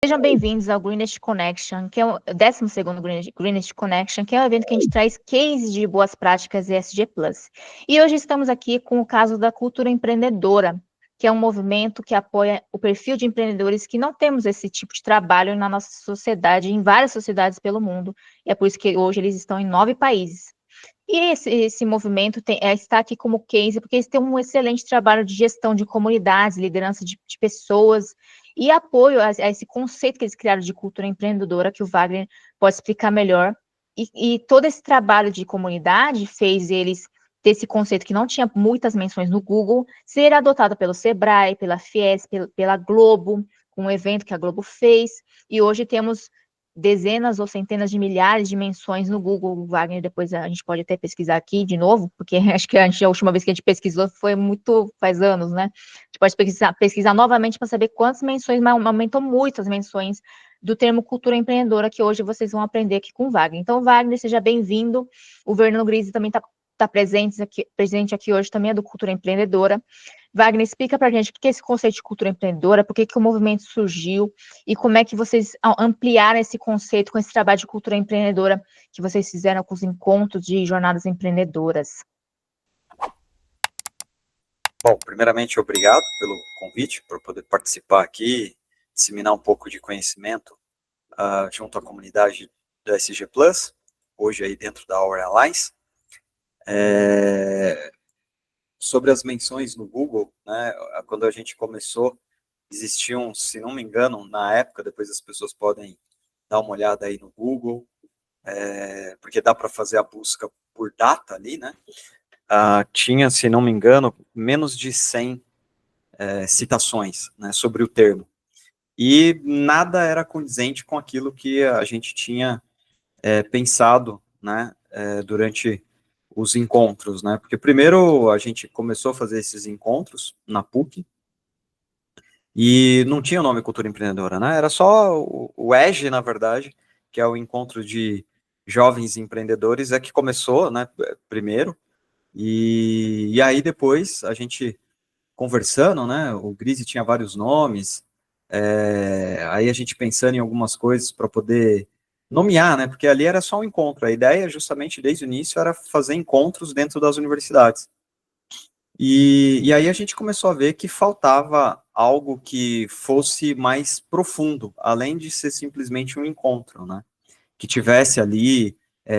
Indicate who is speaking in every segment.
Speaker 1: Sejam bem-vindos ao Greenest Connection, que é o 12º Greenest Connection, que é um evento que a gente traz cases de boas práticas ESG+. E hoje estamos aqui com o caso da cultura empreendedora, que é um movimento que apoia o perfil de empreendedores que não temos esse tipo de trabalho na nossa sociedade, em várias sociedades pelo mundo. E é por isso que hoje eles estão em 9 países. E esse movimento está aqui como case, porque eles têm um excelente trabalho de gestão de comunidades, liderança de pessoas, e apoio a esse conceito que eles criaram de cultura empreendedora, que o Wagner pode explicar melhor. E todo esse trabalho de comunidade fez eles ter esse conceito que não tinha muitas menções no Google, ser adotado pelo Sebrae, pela Fies, pela Globo, com um evento que a Globo fez, e hoje temos dezenas ou centenas de milhares de menções no Google. Wagner, depois a gente pode até pesquisar aqui de novo, porque acho que a última vez que a gente pesquisou foi faz anos, né? A gente pode pesquisar novamente para saber quantas menções, mas aumentou muito as menções do termo cultura empreendedora, que hoje vocês vão aprender aqui com o Wagner. Então, Wagner, seja bem-vindo. O Fernando Grise também está presente aqui hoje, também é do Cultura Empreendedora. Wagner, explica para a gente o que é esse conceito de cultura empreendedora, por que o movimento surgiu e como é que vocês ampliaram esse conceito com esse trabalho de cultura empreendedora que vocês fizeram com os encontros de jornadas empreendedoras.
Speaker 2: Bom, primeiramente, obrigado pelo convite, por poder participar aqui, disseminar um pouco de conhecimento junto à comunidade do SG+, hoje aí dentro da Our Alliance. Sobre as menções no Google, né, quando a gente começou, existiam, se não me engano, na época, depois as pessoas podem dar uma olhada aí no Google, porque dá para fazer a busca por data ali, né? Tinha, se não me engano, menos de 100 citações, né, sobre o termo. E nada era condizente com aquilo que a gente tinha pensado, né, durante os encontros, né? Porque primeiro a gente começou a fazer esses encontros na PUC e não tinha o nome Cultura Empreendedora, né? Era só o EGE, na verdade, que é o encontro de jovens empreendedores, que começou, né, primeiro, e aí depois a gente conversando, né, o Grise tinha vários nomes, aí a gente pensando em algumas coisas para poder nomear, né, porque ali era só um encontro, a ideia justamente desde o início era fazer encontros dentro das universidades. E aí a gente começou a ver que faltava algo que fosse mais profundo, além de ser simplesmente um encontro, né, que tivesse ali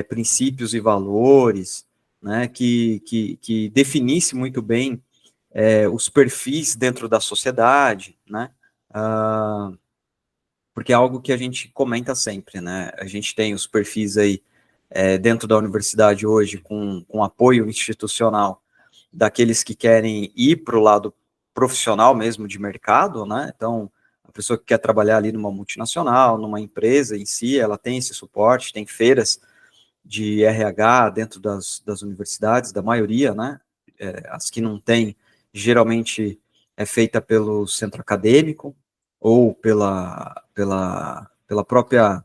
Speaker 2: princípios e valores, né, que definisse muito bem os perfis dentro da sociedade, né, porque é algo que a gente comenta sempre, né, a gente tem os perfis aí dentro da universidade hoje com apoio institucional daqueles que querem ir para o lado profissional mesmo de mercado, né, então a pessoa que quer trabalhar ali numa multinacional, numa empresa em si, ela tem esse suporte, tem feiras de RH dentro das universidades, da maioria, né, as que não tem, geralmente é feita pelo centro acadêmico ou pela própria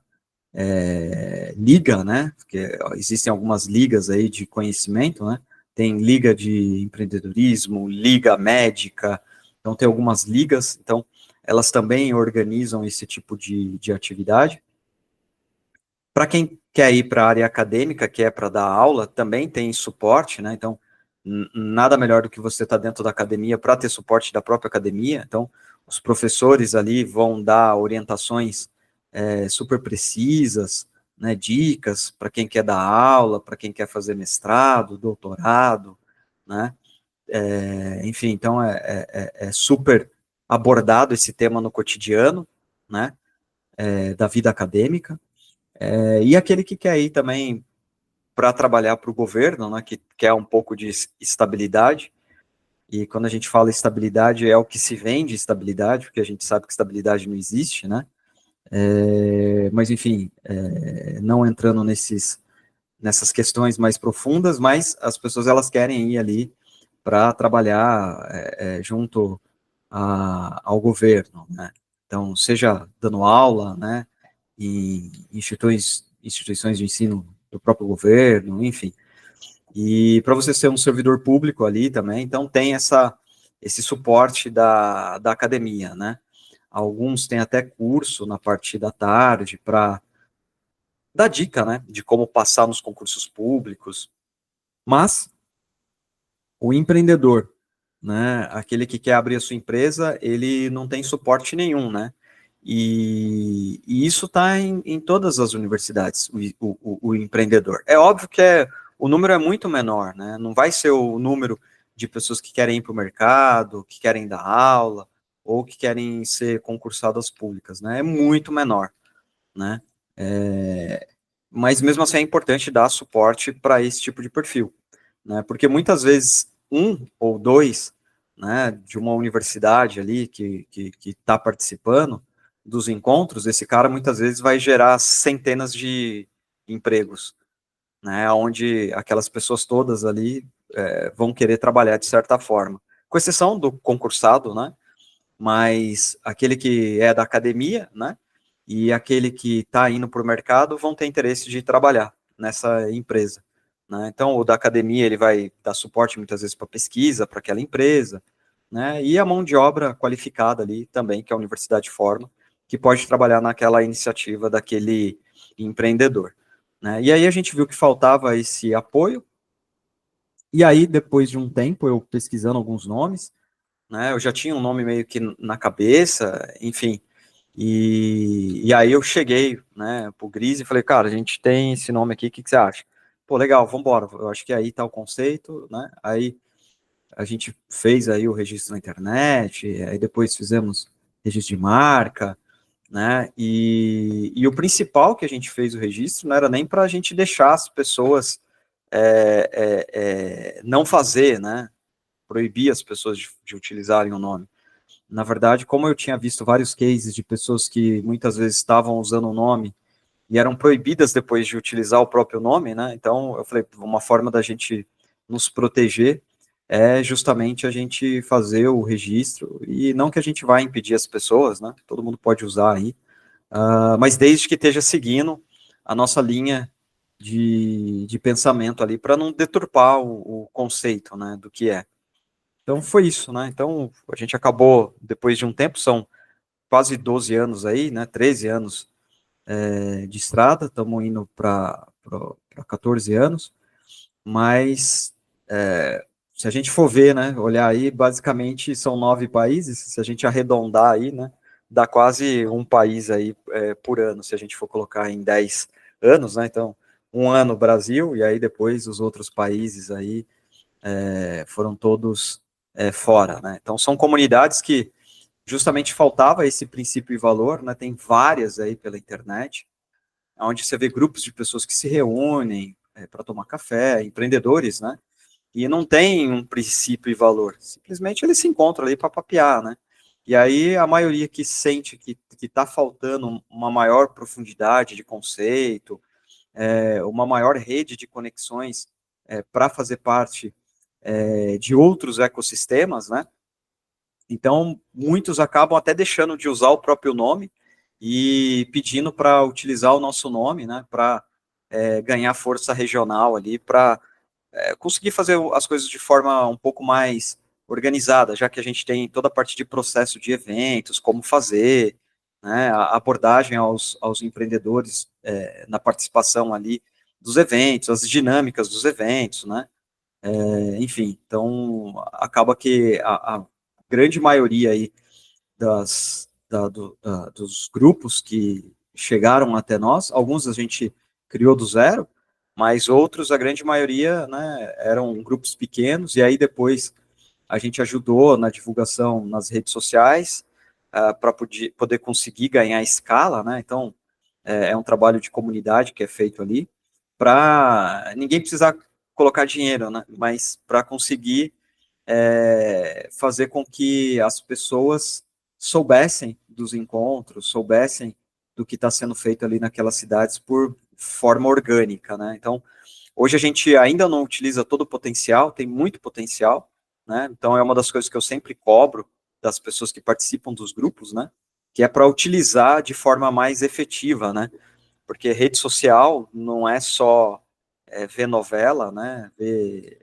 Speaker 2: liga, né, porque existem algumas ligas aí de conhecimento, né, tem liga de empreendedorismo, liga médica, então tem algumas ligas, então elas também organizam esse tipo de atividade. Para quem quer ir para a área acadêmica, que é para dar aula, também tem suporte, né? Então, nada melhor do que você estar dentro da academia para ter suporte da própria academia. Então, os professores ali vão dar orientações super precisas, né? Dicas para quem quer dar aula, para quem quer fazer mestrado, doutorado, né? Enfim, então é super abordado esse tema no cotidiano, né? Da vida acadêmica. E aquele que quer ir também para trabalhar para o governo, né, que quer um pouco de estabilidade, e quando a gente fala estabilidade é o que se vende estabilidade, porque a gente sabe que estabilidade não existe, né, mas enfim, não entrando nessas questões mais profundas, mas as pessoas elas querem ir ali para trabalhar junto ao governo, né, então seja dando aula, né, em instituições de ensino do próprio governo, enfim. E para você ser um servidor público ali também, então tem esse suporte da academia, né? alguns têm até curso na parte da tarde para dar dica, né, de como passar nos concursos públicos, mas o empreendedor, né, aquele que quer abrir a sua empresa, ele não tem suporte nenhum, né, e isso está em todas as universidades, o empreendedor. É óbvio que o número é muito menor, né, não vai ser o número de pessoas que querem ir para o mercado, que querem dar aula, ou que querem ser concursadas públicas, né, é muito menor, né, mas mesmo assim é importante dar suporte para esse tipo de perfil, né? Porque muitas vezes um ou dois, né, de uma universidade ali que está participando dos encontros, esse cara muitas vezes vai gerar centenas de empregos, né? Onde aquelas pessoas todas ali vão querer trabalhar de certa forma, com exceção do concursado, né? Mas aquele que é da academia, né? E aquele que está indo para o mercado vão ter interesse de trabalhar nessa empresa, né? Então, o da academia ele vai dar suporte muitas vezes para pesquisa para aquela empresa, né? E a mão de obra qualificada ali também que a universidade forma, que pode trabalhar naquela iniciativa daquele empreendedor, né? E aí a gente viu que faltava esse apoio. E aí, depois de um tempo, eu pesquisando alguns nomes, né? Eu já tinha um nome meio que na cabeça, enfim. E aí eu cheguei, né, pro Gris e falei, cara, a gente tem esse nome aqui, o que você acha? Pô, legal, vamos embora. Eu acho que aí tá o conceito, né? Aí a gente fez aí o registro na internet, aí depois fizemos registro de marca, né? E o principal que a gente fez o registro não era nem para a gente deixar as pessoas não fazer, né? Proibir as pessoas de utilizarem o nome. Na verdade, como eu tinha visto vários cases de pessoas que muitas vezes estavam usando o nome e eram proibidas depois de utilizar o próprio nome, né? Então, eu falei, uma forma da gente nos proteger é justamente a gente fazer o registro, e não que a gente vai impedir as pessoas, né? Todo mundo pode usar aí, mas desde que esteja seguindo a nossa linha de pensamento ali, para não deturpar o conceito, né, do que é. Então foi isso, né? Então a gente acabou, depois de um tempo, são quase 12 anos aí, né? 13 anos de estrada, estamos indo para 14 anos, mas se a gente for ver, né? Olhar aí, basicamente são 9 países, se a gente arredondar aí, né? Dá quase um país aí por ano, se a gente for colocar em 10 anos, né? Então, um ano Brasil, e aí depois os outros países aí foram todos fora, né? Então são comunidades que justamente faltava esse princípio e valor, né? Tem várias aí pela internet, onde você vê grupos de pessoas que se reúnem para tomar café, empreendedores, né? E não tem um princípio e valor, simplesmente eles se encontram ali para papear, né? E aí a maioria que sente que está faltando uma maior profundidade de conceito, uma maior rede de conexões para fazer parte de outros ecossistemas, né? Então, muitos acabam até deixando de usar o próprio nome e pedindo para utilizar o nosso nome, né? Para ganhar força regional ali, para conseguir fazer as coisas de forma um pouco mais organizada, já que a gente tem toda a parte de processo de eventos, como fazer, né? A abordagem aos empreendedores na participação ali dos eventos, as dinâmicas dos eventos, né? Enfim, então acaba que a grande maioria aí dos grupos que chegaram até nós, alguns a gente criou do zero, mas outros, a grande maioria, né, eram grupos pequenos, e aí depois a gente ajudou na divulgação nas redes sociais, para poder conseguir ganhar escala, né, então é um trabalho de comunidade que é feito ali, para ninguém precisar colocar dinheiro, né, mas para conseguir fazer com que as pessoas soubessem dos encontros, soubessem do que está sendo feito ali naquelas cidades por forma orgânica, né? Então, hoje a gente ainda não utiliza todo o potencial, tem muito potencial, né? Então, é uma das coisas que eu sempre cobro das pessoas que participam dos grupos, né? Que é para utilizar de forma mais efetiva, né? Porque rede social não é só ver novela, né? Ver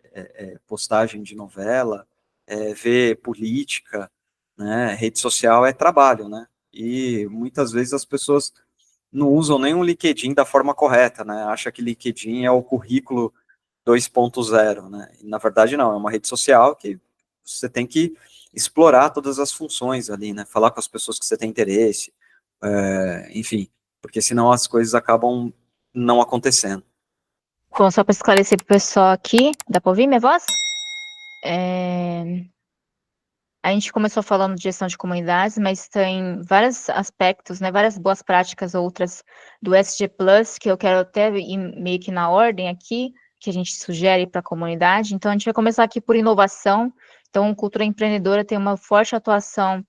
Speaker 2: postagem de novela, ver política, né? Rede social é trabalho, né? e muitas vezes as pessoas não usam nem o LinkedIn da forma correta, né? Acha que LinkedIn é o currículo 2.0, né? E, na verdade, não, é uma rede social que você tem que explorar todas as funções ali, né? Falar com as pessoas que você tem interesse, enfim, porque senão as coisas acabam não acontecendo.
Speaker 1: Bom, só para esclarecer para o pessoal aqui, dá para ouvir minha voz? A gente começou falando de gestão de comunidades, mas tem vários aspectos, né, várias boas práticas outras do SG Plus, que eu quero até ir meio que na ordem aqui, que a gente sugere para a comunidade. Então, a gente vai começar aqui por inovação. Então, Cultura Empreendedora tem uma forte atuação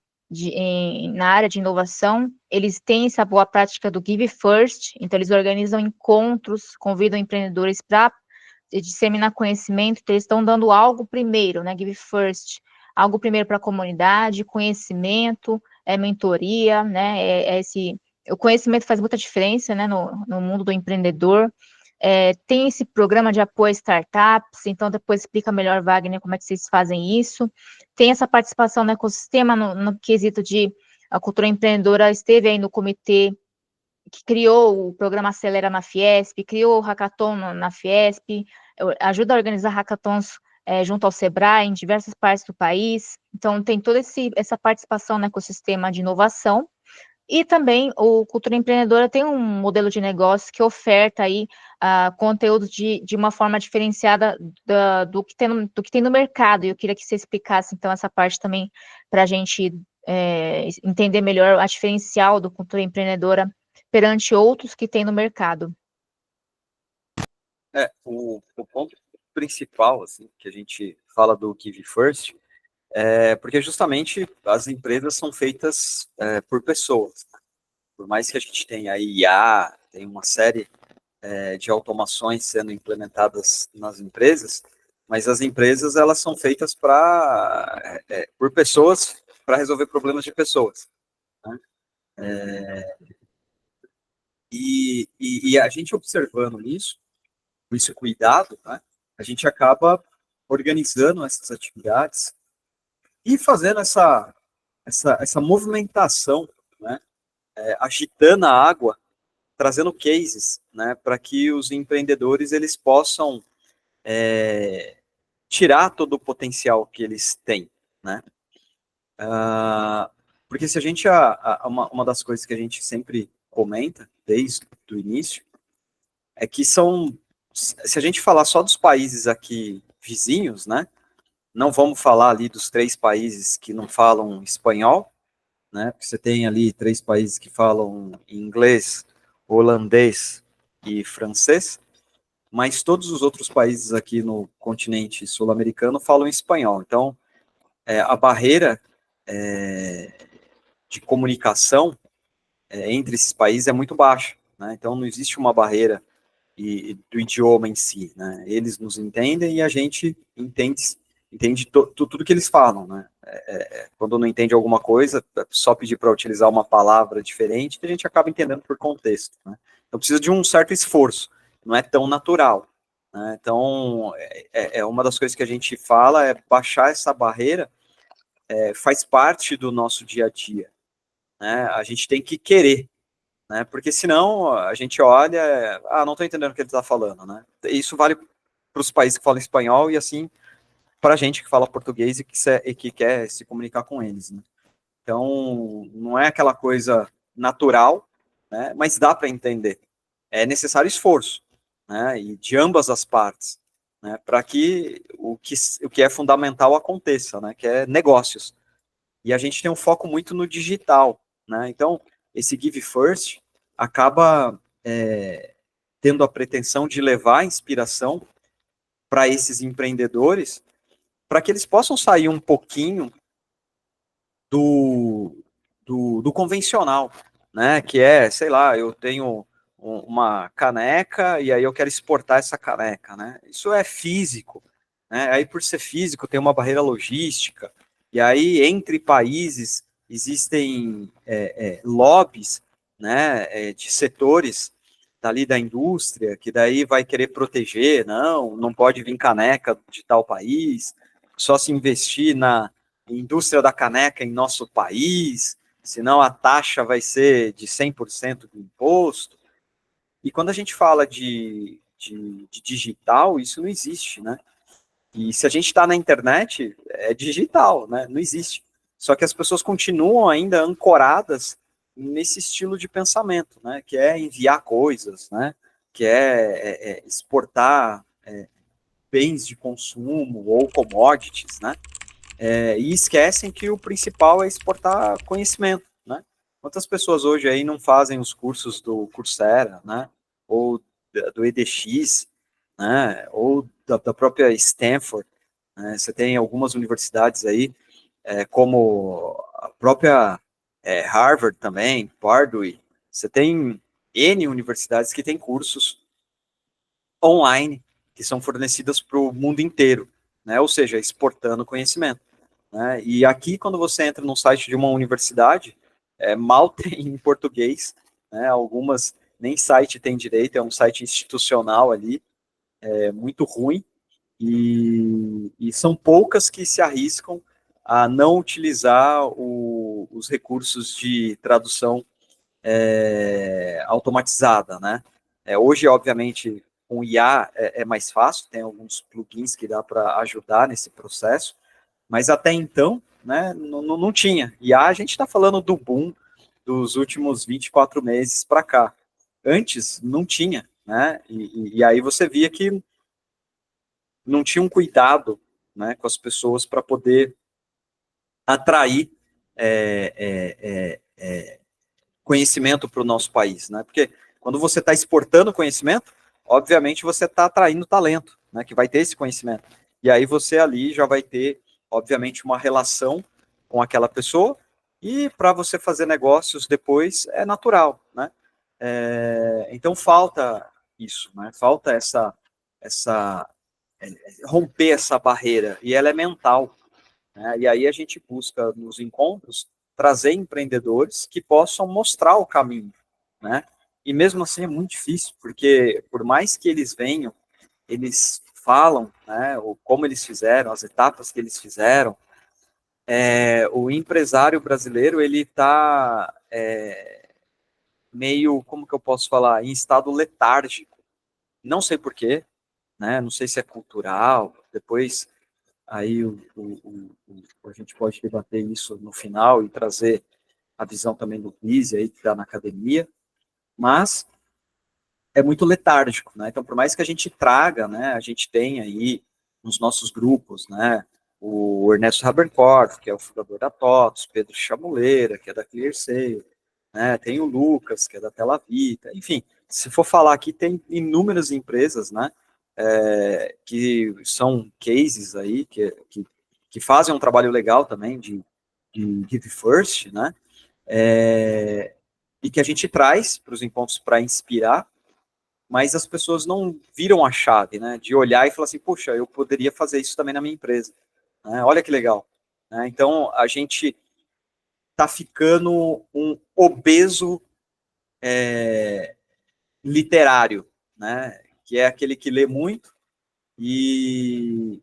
Speaker 1: na área de inovação. Eles têm essa boa prática do Give First, então eles organizam encontros, convidam empreendedores para disseminar conhecimento, então eles estão dando algo primeiro, né, Give First, algo primeiro para a comunidade, conhecimento, mentoria, né? O conhecimento faz muita diferença, né, no mundo do empreendedor. Tem esse programa de apoio a startups, então depois explica melhor, Wagner, como é que vocês fazem isso. Tem essa participação no ecossistema, no quesito de a cultura empreendedora esteve aí no comitê que criou o programa Acelera na Fiesp, criou o Hackathon na Fiesp, ajuda a organizar hackathons junto ao Sebrae, em diversas partes do país. Então, tem toda essa participação no ecossistema de inovação. E também o Cultura Empreendedora tem um modelo de negócio que oferta aí conteúdo de uma forma diferenciada do que tem no mercado. E eu queria que você explicasse, então, essa parte também para a gente entender melhor a diferencial do Cultura Empreendedora perante outros que tem no mercado.
Speaker 2: O ponto principal, assim, que a gente fala do Give First, porque justamente as empresas são feitas por pessoas. Por mais que a gente tenha IA, tem uma série de automações sendo implementadas nas empresas, mas as empresas elas são feitas por pessoas para resolver problemas de pessoas. Né? E a gente observando isso, com esse cuidado, né, a gente acaba organizando essas atividades e fazendo essa movimentação, né, agitando a água, trazendo cases, né, para que os empreendedores eles possam tirar todo o potencial que eles têm, né? Porque se a gente uma das coisas que a gente sempre comenta desde o início é que se a gente falar só dos países aqui vizinhos, né? Não vamos falar ali dos 3 países que não falam espanhol, né? Porque você tem ali 3 países que falam inglês, holandês e francês, mas todos os outros países aqui no continente sul-americano falam espanhol. Então, a barreira de comunicação entre esses países é muito baixa, né? Então, não existe uma barreira do idioma em si, né? Eles nos entendem e a gente entende tudo que eles falam, né? Quando não entende alguma coisa, é só pedir para utilizar uma palavra diferente, a gente acaba entendendo por contexto, né? Então precisa de um certo esforço, não é tão natural, né? Então, uma das coisas que a gente fala é baixar essa barreira, faz parte do nosso dia a dia, né? A gente tem que querer, né? Porque senão a gente olha, não estou entendendo o que ele está falando, né? Isso vale para os países que falam espanhol e assim para a gente que fala português e que quer se comunicar com eles, né? Então não é aquela coisa natural, né? Mas dá para entender. É necessário esforço, né? E de ambas as partes, né? Para que o que é fundamental aconteça, né? Que é negócios. E a gente tem um foco muito no digital, né? Então esse Give First acaba tendo a pretensão de levar a inspiração para esses empreendedores, para que eles possam sair um pouquinho do convencional, né? Que sei lá, eu tenho uma caneca e aí eu quero exportar essa caneca, né? Isso é físico, né? Aí por ser físico tem uma barreira logística, e aí entre países existem lobbies, né? De setores dali da indústria, que daí vai querer proteger, não pode vir caneca de tal país, só se investir na indústria da caneca em nosso país, senão a taxa vai ser de 100% do imposto. E quando a gente fala de digital, isso não existe, né? E se a gente está na internet, é digital, né? Não existe. Só que as pessoas continuam ainda ancoradas nesse estilo de pensamento, né? Que é enviar coisas, né? Que é exportar bens de consumo ou commodities, né? E esquecem que o principal é exportar conhecimento, né? Quantas pessoas hoje aí não fazem os cursos do Coursera, né? Ou do EDX, né? Ou da própria Stanford, né? Você tem algumas universidades aí, como a própria Harvard também, Purdue. Você tem N universidades que têm cursos online que são fornecidas para o mundo inteiro, né? Ou seja, exportando conhecimento. Né? E aqui, quando você entra no site de uma universidade, mal tem em português, né? Algumas nem site tem direito, é um site institucional ali, muito ruim, e são poucas que se arriscam a não utilizar os recursos de tradução automatizada, né? Hoje, obviamente, com IA é mais fácil, tem alguns plugins que dá para ajudar nesse processo, mas até então, né, não tinha. E a gente está falando do boom dos últimos 24 meses para cá. Antes, não tinha, né? E aí você via que não tinha um cuidado, né, com as pessoas para poder atrair conhecimento para o nosso país, né? Porque quando você está exportando conhecimento, obviamente você está atraindo talento, né, que vai ter esse conhecimento. E aí você ali já vai ter, obviamente, uma relação com aquela pessoa, e para você fazer negócios depois é natural, né? Então falta isso, né? Falta essa romper essa barreira, e ela é mental, né? E aí a gente busca nos encontros trazer empreendedores que possam mostrar o caminho, né? E mesmo assim é muito difícil, porque por mais que eles venham, eles falam, né, ou como eles fizeram, as etapas que eles fizeram, o empresário brasileiro, ele está meio, como que eu posso falar, em estado letárgico. Não sei por quê, né? Não sei se é cultural, depois aí a gente pode debater isso no final e trazer a visão também do Pise aí, que está na academia, mas é muito letárgico, né? Então, por mais que a gente traga, né, a gente tem aí nos nossos grupos, né, o Ernesto Rabenkorf, que é o fundador da TOTOS, Pedro Chamuleira, que é da ClearSale, né, tem o Lucas, que é da Telavita, enfim, se for falar aqui, tem inúmeras empresas, né, que são cases aí, que fazem um trabalho legal também de Give First, né, e que a gente traz para os encontros para inspirar, mas as pessoas não viram a chave, né, de olhar e falar assim, puxa, eu poderia fazer isso também na minha empresa, né, olha que legal, né, então a gente está ficando um obeso literário, né, que é aquele que lê muito e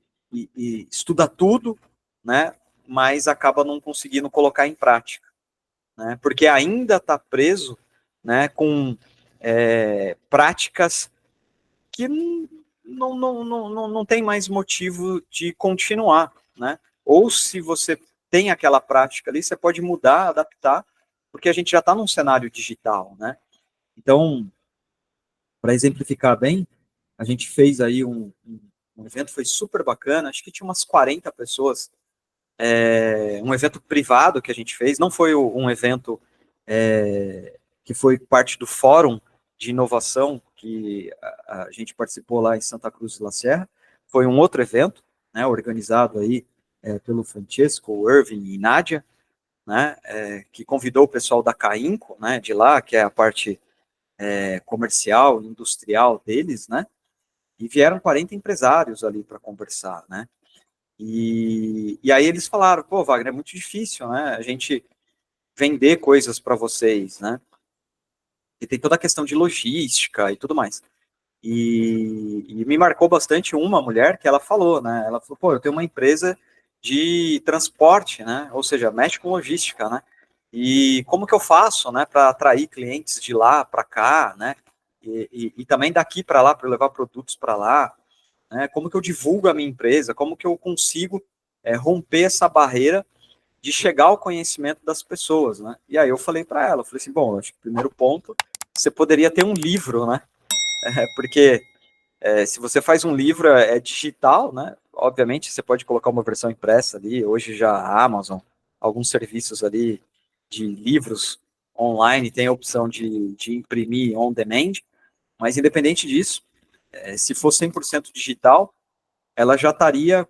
Speaker 2: estuda tudo, né, mas acaba não conseguindo colocar em prática, né, porque ainda está preso, né, com práticas que não tem mais motivo de continuar, né? Ou se você tem aquela prática ali, você pode mudar, adaptar, porque a gente já está num cenário digital, né? Então, para exemplificar bem, a gente fez aí um evento, foi super bacana, acho que tinha umas 40 pessoas, um evento privado que a gente fez, não foi um evento que foi parte do fórum de inovação que a gente participou lá em Santa Cruz de la Sierra, foi um outro evento, né, organizado aí pelo Francesco, Irving e Nádia, né, que convidou o pessoal da Cainco, né, de lá, que é a parte comercial, industrial deles, né, e vieram 40 empresários ali para conversar, né, e aí eles falaram, pô, Wagner, é muito difícil, né, a gente vender coisas para vocês, né, e tem toda a questão de logística e tudo mais. E me marcou bastante uma mulher que ela falou, né? Ela falou, pô, eu tenho uma empresa de transporte, né? Ou seja, mexe com logística, né? E como que eu faço, né, para atrair clientes de lá para cá, né, e também daqui para lá, para levar produtos para lá, né, como que eu divulgo a minha empresa, como que eu consigo romper essa barreira de chegar ao conhecimento das pessoas, né? E aí eu falei para ela, eu falei assim, bom, acho que o primeiro ponto, você poderia ter um livro, né? Porque se você faz um livro digital, né? Obviamente você pode colocar uma versão impressa ali. Hoje já a Amazon, alguns serviços ali de livros online tem a opção de imprimir on demand, mas independente disso, se for 100% digital, ela já estaria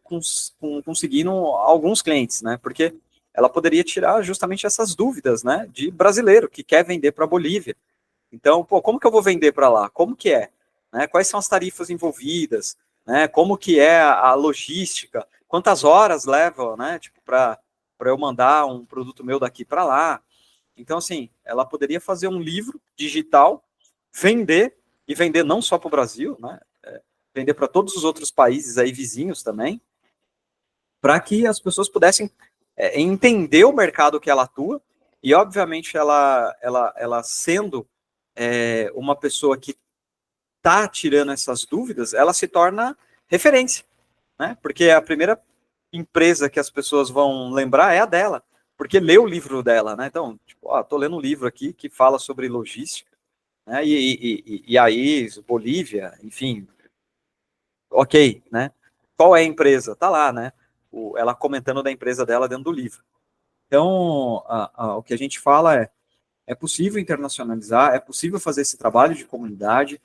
Speaker 2: conseguindo alguns clientes, né? Porque ela poderia tirar justamente essas dúvidas, né? De brasileiro que quer vender para a Bolívia. Então, pô, como que eu vou vender para lá? Como que é? Né? Quais são as tarifas envolvidas? Né? Como que é a logística? Quantas horas leva, né? Tipo, para eu mandar um produto meu daqui para lá? Então, assim, ela poderia fazer um livro digital, vender, e vender não só para o Brasil, né? Vender para todos os outros países aí vizinhos também, para que as pessoas pudessem entender o mercado que ela atua, e obviamente ela sendo uma pessoa que está tirando essas dúvidas, ela se torna referência, né? Porque a primeira empresa que as pessoas vão lembrar é a dela, porque leu o livro dela, né? Então, tipo, tô lendo um livro aqui que fala sobre logística, né? E aí, Bolívia, enfim, ok, né? Qual é a empresa? Tá lá, né? Ela comentando da empresa dela dentro do livro. Então, o que a gente fala é possível internacionalizar, é possível fazer esse trabalho de comunidade,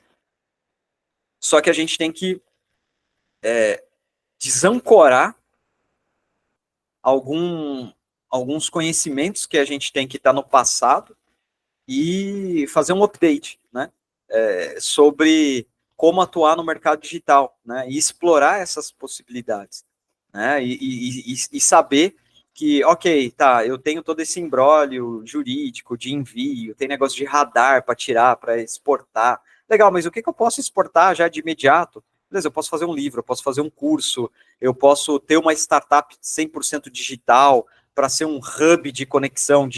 Speaker 2: só que a gente tem que desancorar algum, alguns conhecimentos que a gente tem que estar no passado e fazer um update, né? Sobre como atuar no mercado digital, né? E explorar essas possibilidades, né? E saber que, ok, tá, eu tenho todo esse imbróglio jurídico de envio, tem negócio de radar para tirar, para exportar. Legal, mas o que eu posso exportar já de imediato? Beleza, eu posso fazer um livro, eu posso fazer um curso, eu posso ter uma startup 100% digital para ser um hub de conexão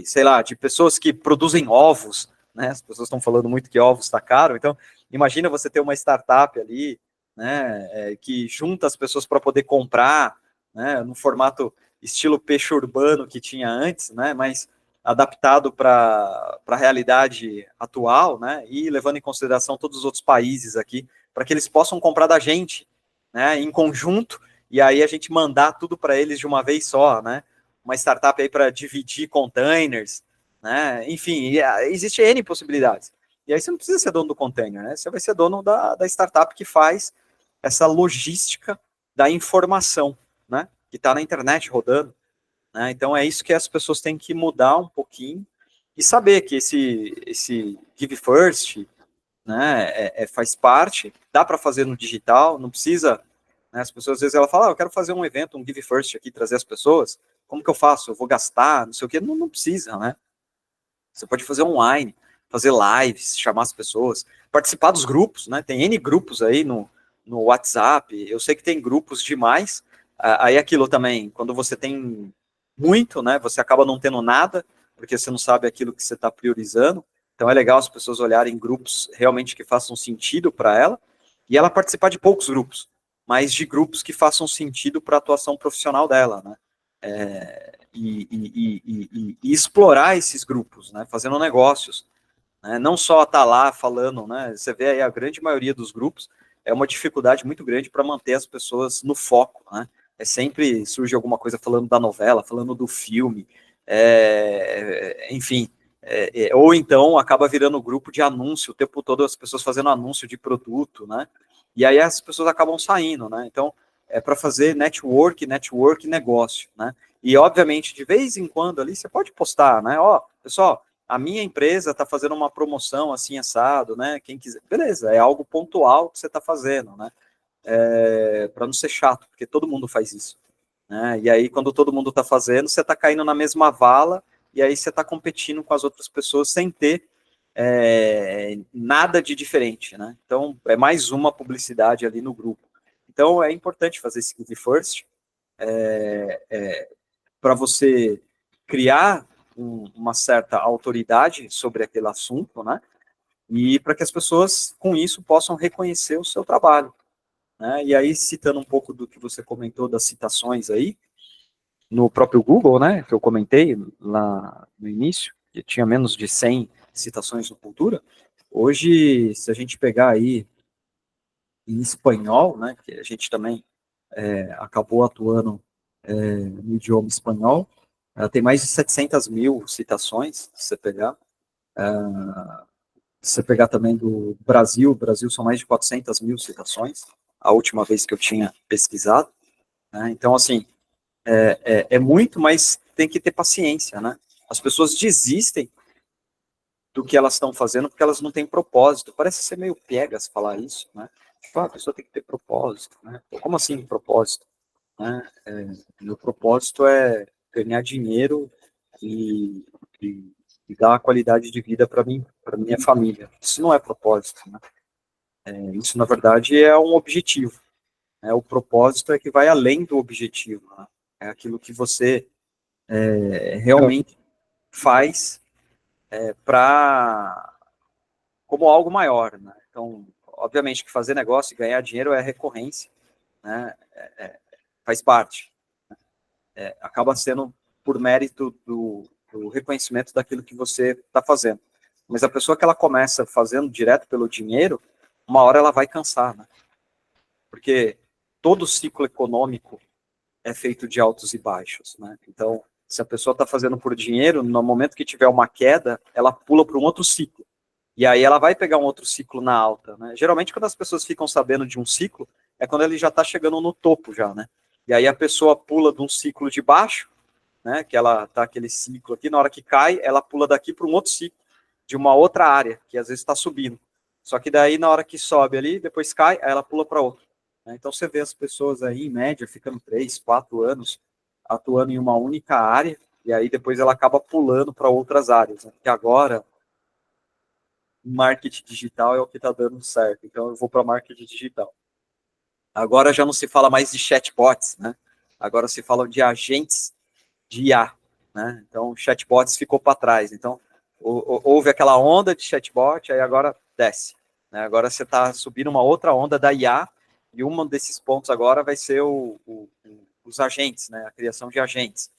Speaker 2: sei lá, de pessoas que produzem ovos, né? As pessoas estão falando muito que ovos está caro, então imagina você ter uma startup ali, né, que junta as pessoas para poder comprar, né, no formato estilo peixe urbano que tinha antes, né, mas adaptado para a realidade atual, né, e levando em consideração todos os outros países aqui, para que eles possam comprar da gente, né, em conjunto, e aí a gente mandar tudo para eles de uma vez só, né, uma startup aí para dividir containers, né, enfim, existe N possibilidades. E aí você não precisa ser dono do container, né? Você vai ser dono da startup que faz essa logística da informação, né? Que está na internet rodando, né? Então é isso que as pessoas têm que mudar um pouquinho e saber que esse Give First, né? Faz parte, dá para fazer no digital, não precisa. Né, as pessoas às vezes ela fala, eu quero fazer um evento, um Give First aqui, trazer as pessoas. Como que eu faço? Eu vou gastar, não sei o quê. Não, não precisa, né? Você pode fazer online, fazer lives, chamar as pessoas, participar dos grupos, né? Tem N grupos aí no WhatsApp. Eu sei que tem grupos demais. Aí aquilo também, quando você tem muito, né? Você acaba não tendo nada, porque você não sabe aquilo que você está priorizando. Então é legal as pessoas olharem grupos realmente que façam sentido para ela e ela participar de poucos grupos, mas de grupos que façam sentido para a atuação profissional dela, né? E explorar esses grupos, né, fazendo negócios, né, não só estar lá falando, né, você vê aí a grande maioria dos grupos é uma dificuldade muito grande para manter as pessoas no foco, né, sempre surge alguma coisa falando da novela, falando do filme, enfim, ou então acaba virando grupo de anúncio, o tempo todo as pessoas fazendo anúncio de produto, né, e aí as pessoas acabam saindo, né, então é para fazer network, negócio, né, e, obviamente, de vez em quando ali, você pode postar, né? Ó, pessoal, a minha empresa está fazendo uma promoção assim, assado, né? Quem quiser. Beleza, é algo pontual que você está fazendo, né? Para não ser chato, porque todo mundo faz isso. Né? E aí, quando todo mundo está fazendo, você está caindo na mesma vala, e aí você está competindo com as outras pessoas sem ter nada de diferente, né? Então, é mais uma publicidade ali no grupo. Então, é importante fazer esse give first, para você criar uma certa autoridade sobre aquele assunto, né? E para que as pessoas, com isso, possam reconhecer o seu trabalho, né? E aí, citando um pouco do que você comentou das citações aí, no próprio Google, né, que eu comentei lá no início, que tinha menos de 100 citações no Cultura, hoje, se a gente pegar aí em espanhol, né, que a gente também acabou atuando no idioma espanhol, tem mais de 700 mil citações, se você pegar. Se você pegar também do Brasil, Brasil são mais de 400 mil citações, a última vez que eu tinha pesquisado, né? Então, assim, é muito, mas tem que ter paciência, né? As pessoas desistem do que elas estão fazendo porque elas não têm propósito. Parece ser meio piegas falar isso, né? Tipo, a pessoa tem que ter propósito, né? Como assim propósito? Né? Meu propósito é ganhar dinheiro e, e, e dar uma qualidade de vida para mim, para minha família. Isso não é propósito, né? Isso, na verdade, é um objetivo. Né? O propósito é que vai além do objetivo. Né? É aquilo que você realmente faz para como algo maior. Né? Então, obviamente que fazer negócio e ganhar dinheiro é recorrência, né? Faz parte. Acaba sendo por mérito do reconhecimento daquilo que você está fazendo. Mas a pessoa que ela começa fazendo direto pelo dinheiro, uma hora ela vai cansar, né? Porque todo ciclo econômico é feito de altos e baixos, né? Então, se a pessoa está fazendo por dinheiro, no momento que tiver uma queda, ela pula para um outro ciclo. E aí ela vai pegar um outro ciclo na alta, né? Geralmente, quando as pessoas ficam sabendo de um ciclo, é quando ele já está chegando no topo já, né? E aí a pessoa pula de um ciclo de baixo, né? Que ela tá aquele ciclo aqui, na hora que cai, ela pula daqui para um outro ciclo, de uma outra área, que às vezes está subindo. Só que daí, na hora que sobe ali, depois cai, aí ela pula para outro. Né? Então você vê as pessoas aí, em média, ficando 3, 4 anos atuando em uma única área, e aí depois ela acaba pulando para outras áreas. Né? Porque agora, marketing digital é o que está dando certo. Então eu vou para marketing digital. Agora já não se fala mais de chatbots, né? Agora se fala de agentes de IA, né? Então, chatbots ficou para trás. Então, houve aquela onda de chatbot, aí agora desce. Né? Agora você está subindo uma outra onda da IA, e um desses pontos agora vai ser os agentes, né? A criação de agentes.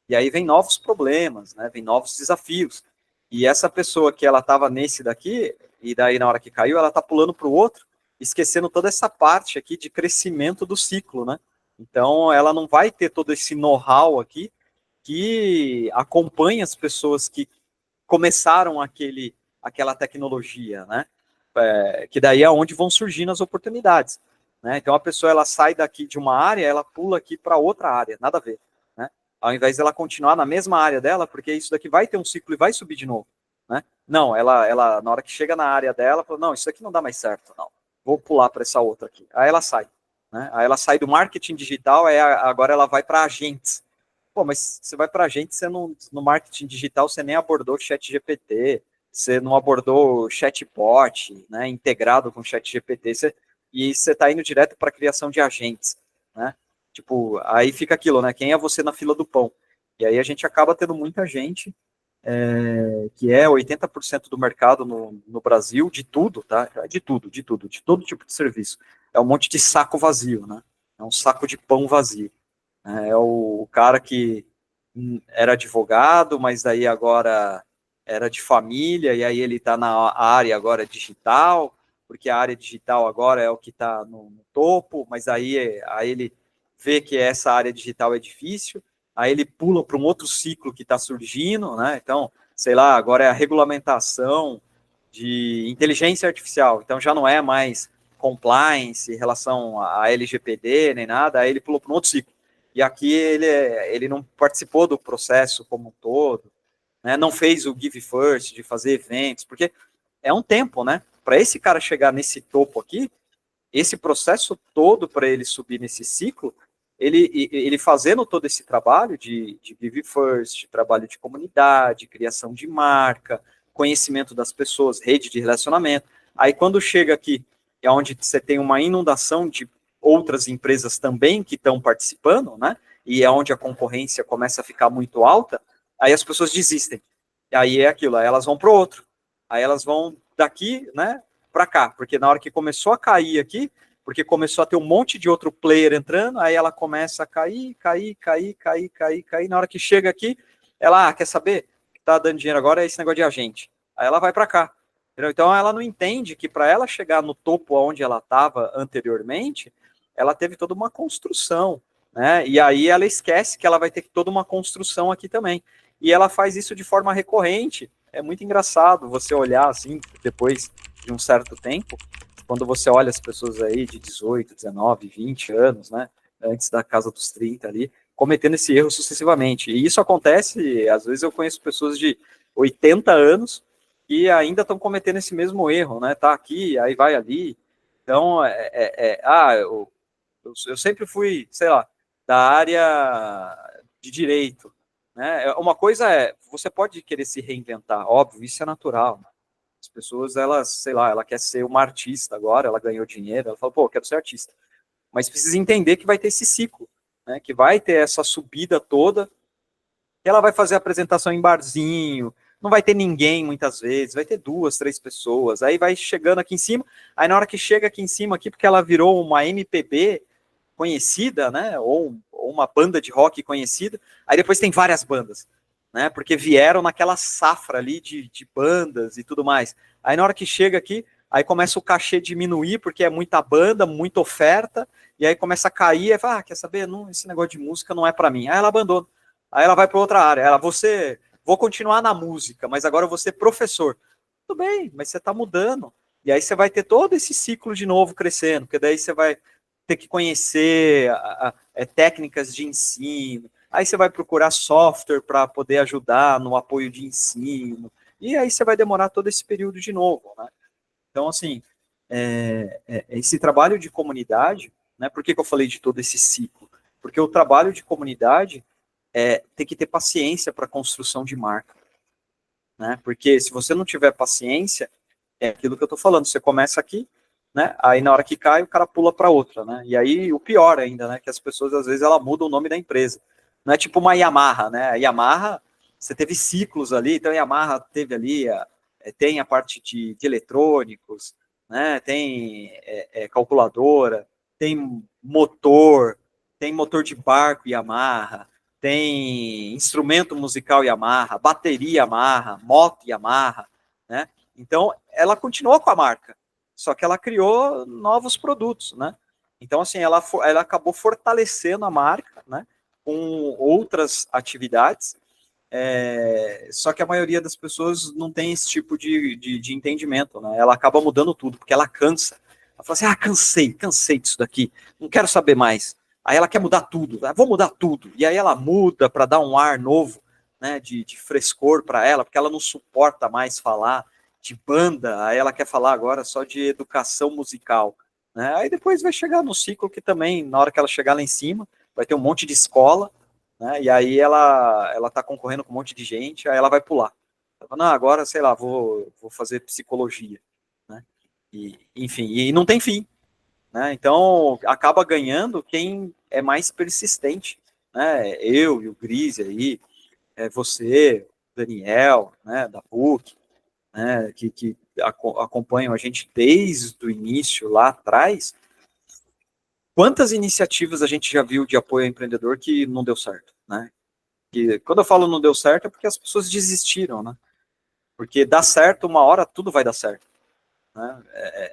Speaker 2: E aí vem novos problemas, né? Vem novos desafios. E essa pessoa que ela estava nesse daqui, e daí na hora que caiu, ela está pulando para o outro, esquecendo toda essa parte aqui de crescimento do ciclo, né? Então, ela não vai ter todo esse know-how aqui que acompanha as pessoas que começaram aquela tecnologia, né? Que daí é onde vão surgindo as oportunidades. Né? Então, a pessoa ela sai daqui de uma área, ela pula aqui para outra área, nada a ver. Né? Ao invés dela continuar na mesma área dela, porque isso daqui vai ter um ciclo e vai subir de novo. Né? Não, ela na hora que chega na área dela, fala, não, isso aqui não dá mais certo, não. Vou pular para essa outra aqui. Aí ela sai. Né? Aí ela sai do marketing digital, agora ela vai para agentes. Pô, mas você vai para agente, você não, no marketing digital você nem abordou chat GPT, você não abordou chatbot, né, integrado com chat GPT, e você está indo direto para a criação de agentes, né? Tipo, aí fica aquilo, né? Quem é você na fila do pão? E aí a gente acaba tendo muita gente, que é 80% do mercado no Brasil, de tudo, tá? De tudo, de todo tipo de serviço. É um monte de saco vazio, né? É um saco de pão vazio. É o cara que era advogado, mas daí agora era de família, e aí ele está na área agora digital, porque a área digital agora é o que está no topo, mas aí ele vê que essa área digital é difícil, aí ele pula para um outro ciclo que está surgindo, né? Então, sei lá, agora é a regulamentação de inteligência artificial, então já não é mais compliance em relação a LGPD nem nada, aí ele pulou para um outro ciclo. E aqui ele não participou do processo como um todo, né? Não fez o Give First de fazer eventos, porque é um tempo, né? Para esse cara chegar nesse topo aqui, esse processo todo para ele subir nesse ciclo, ele fazendo todo esse trabalho de Give First, trabalho de comunidade, criação de marca, conhecimento das pessoas, rede de relacionamento. Aí quando chega aqui, é onde você tem uma inundação de outras empresas também que estão participando, né? e é onde a concorrência começa a ficar muito alta, aí as pessoas desistem. E aí é aquilo, aí elas vão para o outro. Aí elas vão daqui, né, para cá, porque na hora que começou a cair aqui, porque começou a ter um monte de outro player entrando, aí ela começa a cair, na hora que chega aqui, ela, quer saber? O que tá dando dinheiro agora é esse negócio de agente. Aí ela vai para cá. Entendeu? Então ela não entende que para ela chegar no topo onde ela estava anteriormente, ela teve toda uma construção, né? E aí ela esquece que ela vai ter toda uma construção aqui também. E ela faz isso de forma recorrente. É muito engraçado você olhar assim, depois de um certo tempo, quando você olha as pessoas aí de 18, 19, 20 anos, né? Antes da casa dos 30 ali, cometendo esse erro sucessivamente. E isso acontece, às vezes eu conheço pessoas de 80 anos que ainda estão cometendo esse mesmo erro, né? Tá aqui, aí vai ali. Então, eu sempre fui, sei lá, da área de direito, né? Uma coisa é, você pode querer se reinventar, óbvio, isso é natural, né? As pessoas, elas, sei lá, ela quer ser uma artista agora, ela ganhou dinheiro, ela fala, pô, eu quero ser artista. Mas precisa entender que vai ter esse ciclo, né? Que vai ter essa subida toda, ela vai fazer apresentação em barzinho, não vai ter ninguém muitas vezes, vai ter 2, 3 pessoas, aí vai chegando aqui em cima, aí na hora que chega aqui em cima, aqui, porque ela virou uma MPB conhecida, né, ou uma banda de rock conhecida, aí depois tem várias bandas, né, porque vieram naquela safra ali de bandas e tudo mais. Aí na hora que chega aqui, aí começa o cachê diminuir, porque é muita banda, muita oferta, e aí começa a cair, aí fala, quer saber, não, esse negócio de música não é para mim. Aí ela abandona. Aí ela vai para outra área. Ela, vou continuar na música, mas agora eu vou ser professor. Tudo bem, mas você está mudando. E aí você vai ter todo esse ciclo de novo crescendo, porque daí você vai ter que conhecer técnicas de ensino. Aí você vai procurar software para poder ajudar no apoio de ensino. E aí você vai demorar todo esse período de novo, né? Então, assim, esse trabalho de comunidade, né? Por que eu falei de todo esse ciclo? Porque o trabalho de comunidade tem que ter paciência para a construção de marca, né? Porque se você não tiver paciência, é aquilo que eu estou falando, você começa aqui, né? Aí na hora que cai, o cara pula para outra, né? E aí o pior ainda, né? Que as pessoas às vezes ela muda o nome da empresa. Não é tipo uma Yamaha, né? A Yamaha, você teve ciclos ali, então a Yamaha teve ali, tem a parte de eletrônicos, né? Tem calculadora, tem motor de barco Yamaha, tem instrumento musical Yamaha, bateria Yamaha, moto Yamaha, né? Então, ela continuou com a marca, só que ela criou novos produtos, né? Então, assim, ela acabou fortalecendo a marca, né? Com outras atividades, só que a maioria das pessoas não tem esse tipo de entendimento, né? Ela acaba mudando tudo, porque ela cansa. Ela fala assim, cansei disso daqui, não quero saber mais. Aí ela quer mudar tudo, vou mudar tudo. E aí ela muda para dar um ar novo, né, de frescor para ela, porque ela não suporta mais falar de banda, aí ela quer falar agora só de educação musical, né? Aí depois vai chegar no ciclo que também, na hora que ela chegar lá em cima, vai ter um monte de escola, né? E aí ela tá concorrendo com um monte de gente, aí ela vai pular. Ela fala, não, agora, sei lá, vou fazer psicologia, né? E, enfim, e não tem fim, né? Então, acaba ganhando quem é mais persistente, né? Eu e o Grise aí, você, Daniel, né, da PUC, né, que acompanham a gente desde o início, lá atrás, quantas iniciativas a gente já viu de apoio ao empreendedor que não deu certo, né? Que, quando eu falo não deu certo, é porque as pessoas desistiram, né? Porque dá certo, uma hora tudo vai dar certo, né?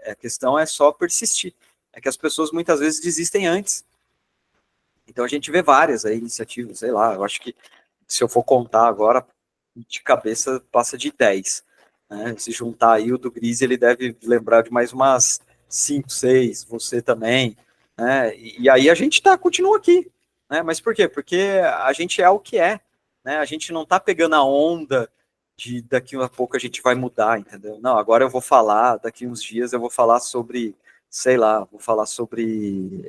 Speaker 2: A questão é só persistir. É que as pessoas muitas vezes desistem antes. Então a gente vê várias aí iniciativas, sei lá, eu acho que se eu for contar agora, de cabeça passa de 10. Né? Se juntar aí o do Gris, ele deve lembrar de mais umas 5, 6, você também. Né? E aí a gente continua aqui. Né? Mas por quê? Porque a gente é o que é. Né? A gente não está pegando a onda de daqui a pouco a gente vai mudar, entendeu? Não, agora eu vou falar, daqui uns dias eu vou falar sobre, sei lá, vou falar sobre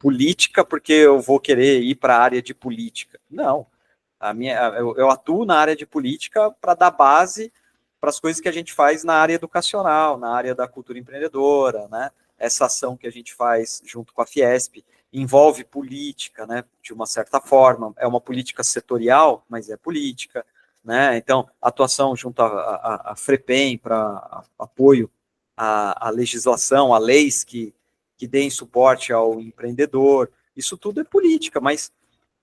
Speaker 2: política porque eu vou querer ir para a área de política. Não, eu atuo na área de política para dar base para as coisas que a gente faz na área educacional, na área da cultura empreendedora, né? Essa ação que a gente faz junto com a Fiesp, envolve política, né, de uma certa forma, é uma política setorial, mas é política, né, então, atuação junto à FREPEM para apoio à legislação, a leis que deem suporte ao empreendedor, isso tudo é política, mas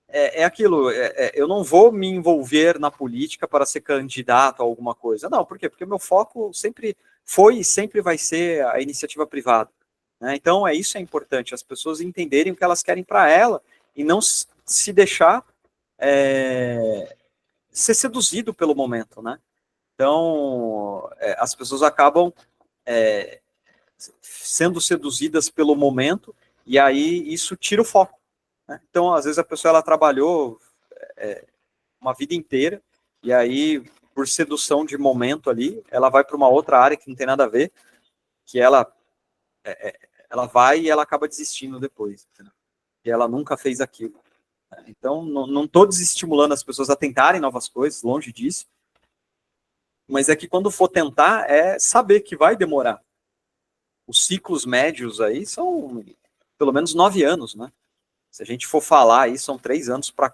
Speaker 2: é aquilo, eu não vou me envolver na política para ser candidato a alguma coisa, não, por quê? Porque o meu foco sempre foi e sempre vai ser a iniciativa privada, né? Então, isso é importante, as pessoas entenderem o que elas querem para ela e não se deixar ser seduzido pelo momento, né? Então, as pessoas acabam sendo seduzidas pelo momento e aí isso tira o foco, né? Então, às vezes a pessoa ela trabalhou uma vida inteira e aí, por sedução de momento ali, ela vai para uma outra área que não tem nada a ver, que ela vai e ela acaba desistindo depois, entendeu? E ela nunca fez aquilo. Então, não estou desestimulando as pessoas a tentarem novas coisas, longe disso, mas é que quando for tentar, é saber que vai demorar. Os ciclos médios aí são pelo menos 9 anos, né? Se a gente for falar aí, são 3 anos para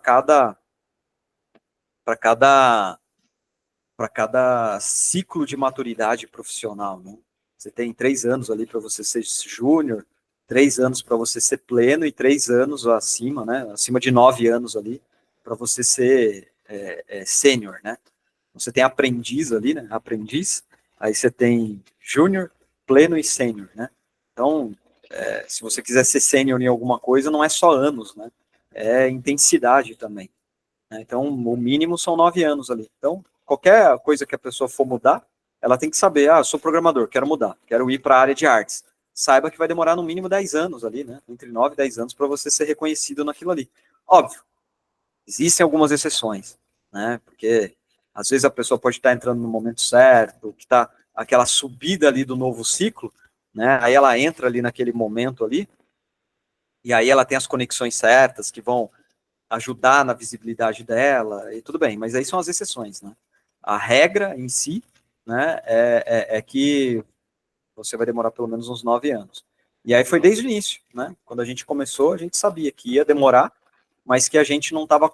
Speaker 2: cada ciclo de maturidade profissional, né? Você tem 3 anos ali para você ser júnior, 3 anos para você ser pleno e 3 anos acima, né? Acima de 9 anos ali para você ser sênior, né? Você tem aprendiz ali, né? Aprendiz, aí você tem júnior, pleno e sênior, né? Então, se você quiser ser sênior em alguma coisa, não é só anos, né? É intensidade também, né? Então, o mínimo são 9 anos ali. Então, qualquer coisa que a pessoa for mudar, ela tem que saber, eu sou programador, quero mudar, quero ir para a área de artes. Saiba que vai demorar no mínimo 10 anos ali, né? Entre 9 e 10 anos para você ser reconhecido naquilo ali. Óbvio, existem algumas exceções, né? Porque às vezes a pessoa pode estar entrando no momento certo, que está aquela subida ali do novo ciclo, né? Aí ela entra ali naquele momento ali, e aí ela tem as conexões certas que vão ajudar na visibilidade dela, e tudo bem, mas aí são as exceções, né? A regra em si, né, é que você vai demorar pelo menos uns 9 anos. E aí foi desde o início, né? Quando a gente começou, a gente sabia que ia demorar, mas que a gente não estava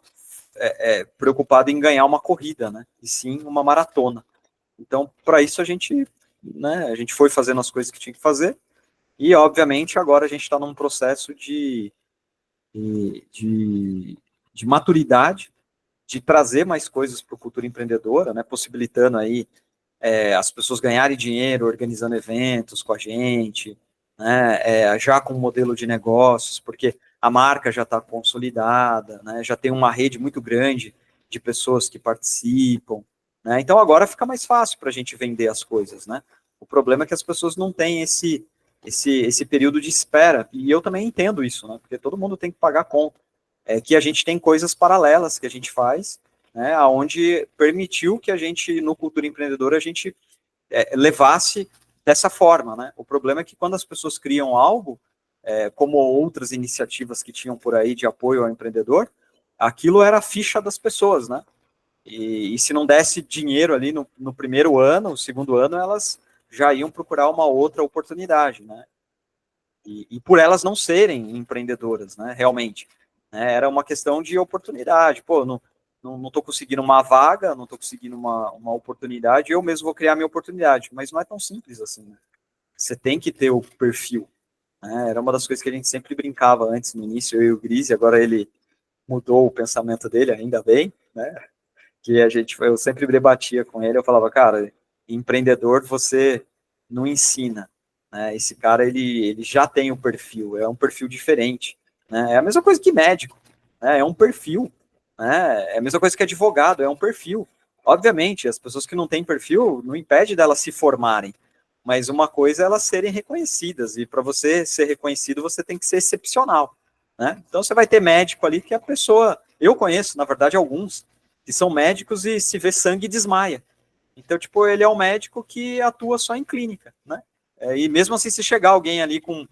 Speaker 2: preocupado em ganhar uma corrida, né? E sim uma maratona. Então, para isso a gente foi fazendo as coisas que tinha que fazer, e obviamente agora a gente está num processo de maturidade, de trazer mais coisas para a cultura empreendedora, né? Possibilitando aí as pessoas ganharem dinheiro organizando eventos com a gente, né, já com um modelo de negócios, porque a marca já está consolidada, né, já tem uma rede muito grande de pessoas que participam, né, então agora fica mais fácil para a gente vender as coisas, né. O problema é que as pessoas não têm esse período de espera, e eu também entendo isso, né, porque todo mundo tem que pagar conta, que a gente tem coisas paralelas que a gente faz, né, onde permitiu que a gente, no Cultura Empreendedora, a gente levasse dessa forma, né? O problema é que quando as pessoas criam algo, como outras iniciativas que tinham por aí de apoio ao empreendedor, aquilo era a ficha das pessoas, né? E se não desse dinheiro ali no primeiro ano, no segundo ano, elas já iam procurar uma outra oportunidade, né? E por elas não serem empreendedoras, né? Realmente, né? Era uma questão de oportunidade. Pô, não estou conseguindo uma vaga, não estou conseguindo uma oportunidade, eu mesmo vou criar minha oportunidade. Mas não é tão simples assim, né? Você tem que ter o perfil, né? Era uma das coisas que a gente sempre brincava antes, no início, eu e o Gris, agora ele mudou o pensamento dele, ainda bem, né? Que eu sempre debatia com ele, eu falava, cara, empreendedor você não ensina, né? Esse cara, ele já tem o perfil, é um perfil diferente, né? É a mesma coisa que médico, né? É um perfil, né? É a mesma coisa que advogado, é um perfil. Obviamente, as pessoas que não têm perfil não impede delas se formarem, mas uma coisa é elas serem reconhecidas, e para você ser reconhecido, você tem que ser excepcional, né? Então, você vai ter médico ali que a pessoa, eu conheço, na verdade, alguns, que são médicos e se vê sangue e desmaia. Então, tipo, ele é um médico que atua só em clínica, né? E mesmo assim, se chegar alguém ali com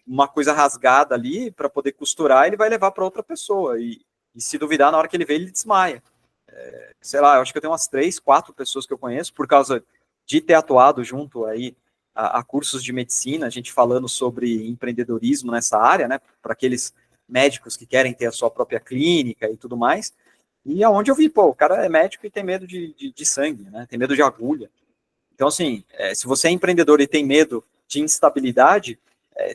Speaker 2: uma coisa rasgada ali para poder costurar, ele vai levar para outra pessoa. E se duvidar, na hora que ele vê, ele desmaia. Sei lá, eu acho que eu tenho umas 3, 4 pessoas que eu conheço, por causa de ter atuado junto aí a cursos de medicina, a gente falando sobre empreendedorismo nessa área, né? Para aqueles médicos que querem ter a sua própria clínica e tudo mais, e aonde eu vi, pô, o cara é médico e tem medo de sangue, né? Tem medo de agulha. Então, assim, se você é empreendedor e tem medo de instabilidade,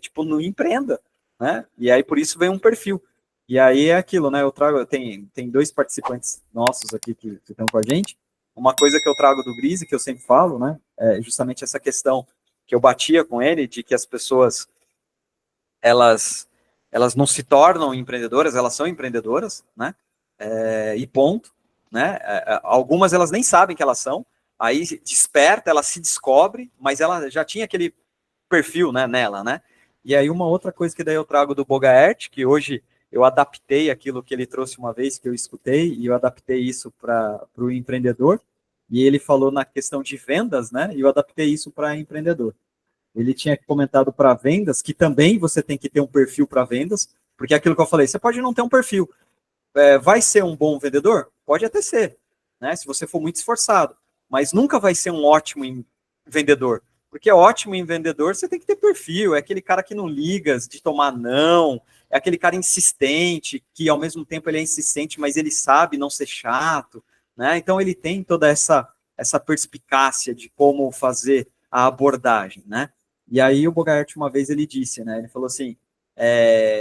Speaker 2: tipo, não empreenda, né? E aí, por isso, vem um perfil. E aí é aquilo, né? Tem dois participantes nossos aqui que estão com a gente. Uma coisa que eu trago do Grise, que eu sempre falo, né? É justamente essa questão que eu batia com ele, de que as pessoas, elas não se tornam empreendedoras, elas são empreendedoras, né? E ponto, né? Algumas elas nem sabem que elas são, aí desperta, ela se descobre, mas ela já tinha aquele perfil, né, nela, né? E aí uma outra coisa que daí eu trago do Bogaert, que hoje eu adaptei aquilo que ele trouxe uma vez, que eu escutei, e eu adaptei isso para o empreendedor, e ele falou na questão de vendas, né? E eu adaptei isso para empreendedor. Ele tinha comentado para vendas que também você tem que ter um perfil para vendas, porque é aquilo que eu falei, você pode não ter um perfil, vai ser um bom vendedor? Pode até ser, né? Se você for muito esforçado, mas nunca vai ser um ótimo vendedor, porque ótimo em vendedor você tem que ter perfil, é aquele cara que não liga de tomar não, é aquele cara insistente, que ao mesmo tempo ele é insistente, mas ele sabe não ser chato, né? Então ele tem toda essa perspicácia de como fazer a abordagem, né? E aí o Bogart uma vez ele disse, né? Ele falou assim,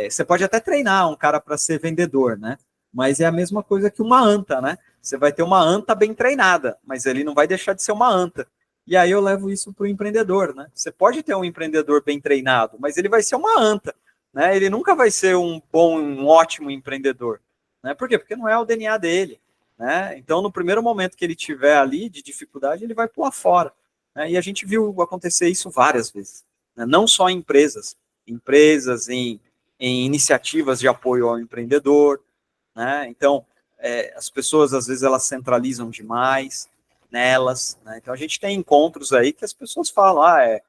Speaker 2: você pode até treinar um cara para ser vendedor, né? Mas é a mesma coisa que uma anta, né? Você vai ter uma anta bem treinada, mas ele não vai deixar de ser uma anta. E aí eu levo isso para o empreendedor, né? Você pode ter um empreendedor bem treinado, mas ele vai ser uma anta, né? Ele nunca vai ser um ótimo empreendedor, né? Por quê? Porque não é o DNA dele, né? Então, no primeiro momento que ele tiver ali de dificuldade, ele vai pular fora, né? E a gente viu acontecer isso várias vezes, né? Não só em empresas em iniciativas de apoio ao empreendedor, né? Então, as pessoas, às vezes, elas centralizam demais nelas, né? Então, a gente tem encontros aí que as pessoas falam, é,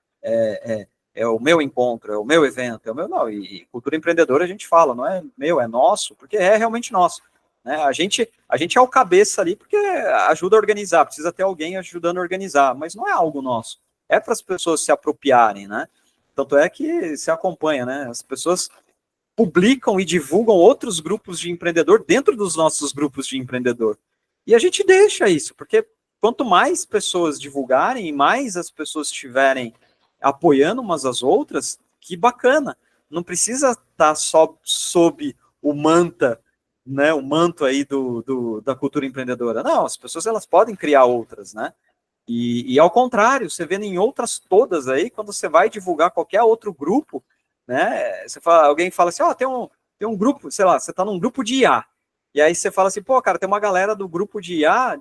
Speaker 2: é o meu encontro, é o meu evento, é o meu... Não, e cultura empreendedora a gente fala, não é meu, é nosso, porque é realmente nosso, né? A gente é o cabeça ali porque ajuda a organizar, precisa ter alguém ajudando a organizar, mas não é algo nosso, é para as pessoas se apropriarem, né? Tanto é que se acompanha, né? As pessoas publicam e divulgam outros grupos de empreendedor dentro dos nossos grupos de empreendedor. E a gente deixa isso, porque quanto mais pessoas divulgarem e mais as pessoas estiverem apoiando umas às outras, que bacana. Não precisa estar só sob o manta, né, o manto aí da cultura empreendedora. Não, as pessoas elas podem criar outras, né? E ao contrário, você vê em outras todas aí, quando você vai divulgar qualquer outro grupo, né? Alguém fala assim, tem um grupo, sei lá, você está num grupo de IA. E aí você fala assim, pô, cara, tem uma galera do grupo de IA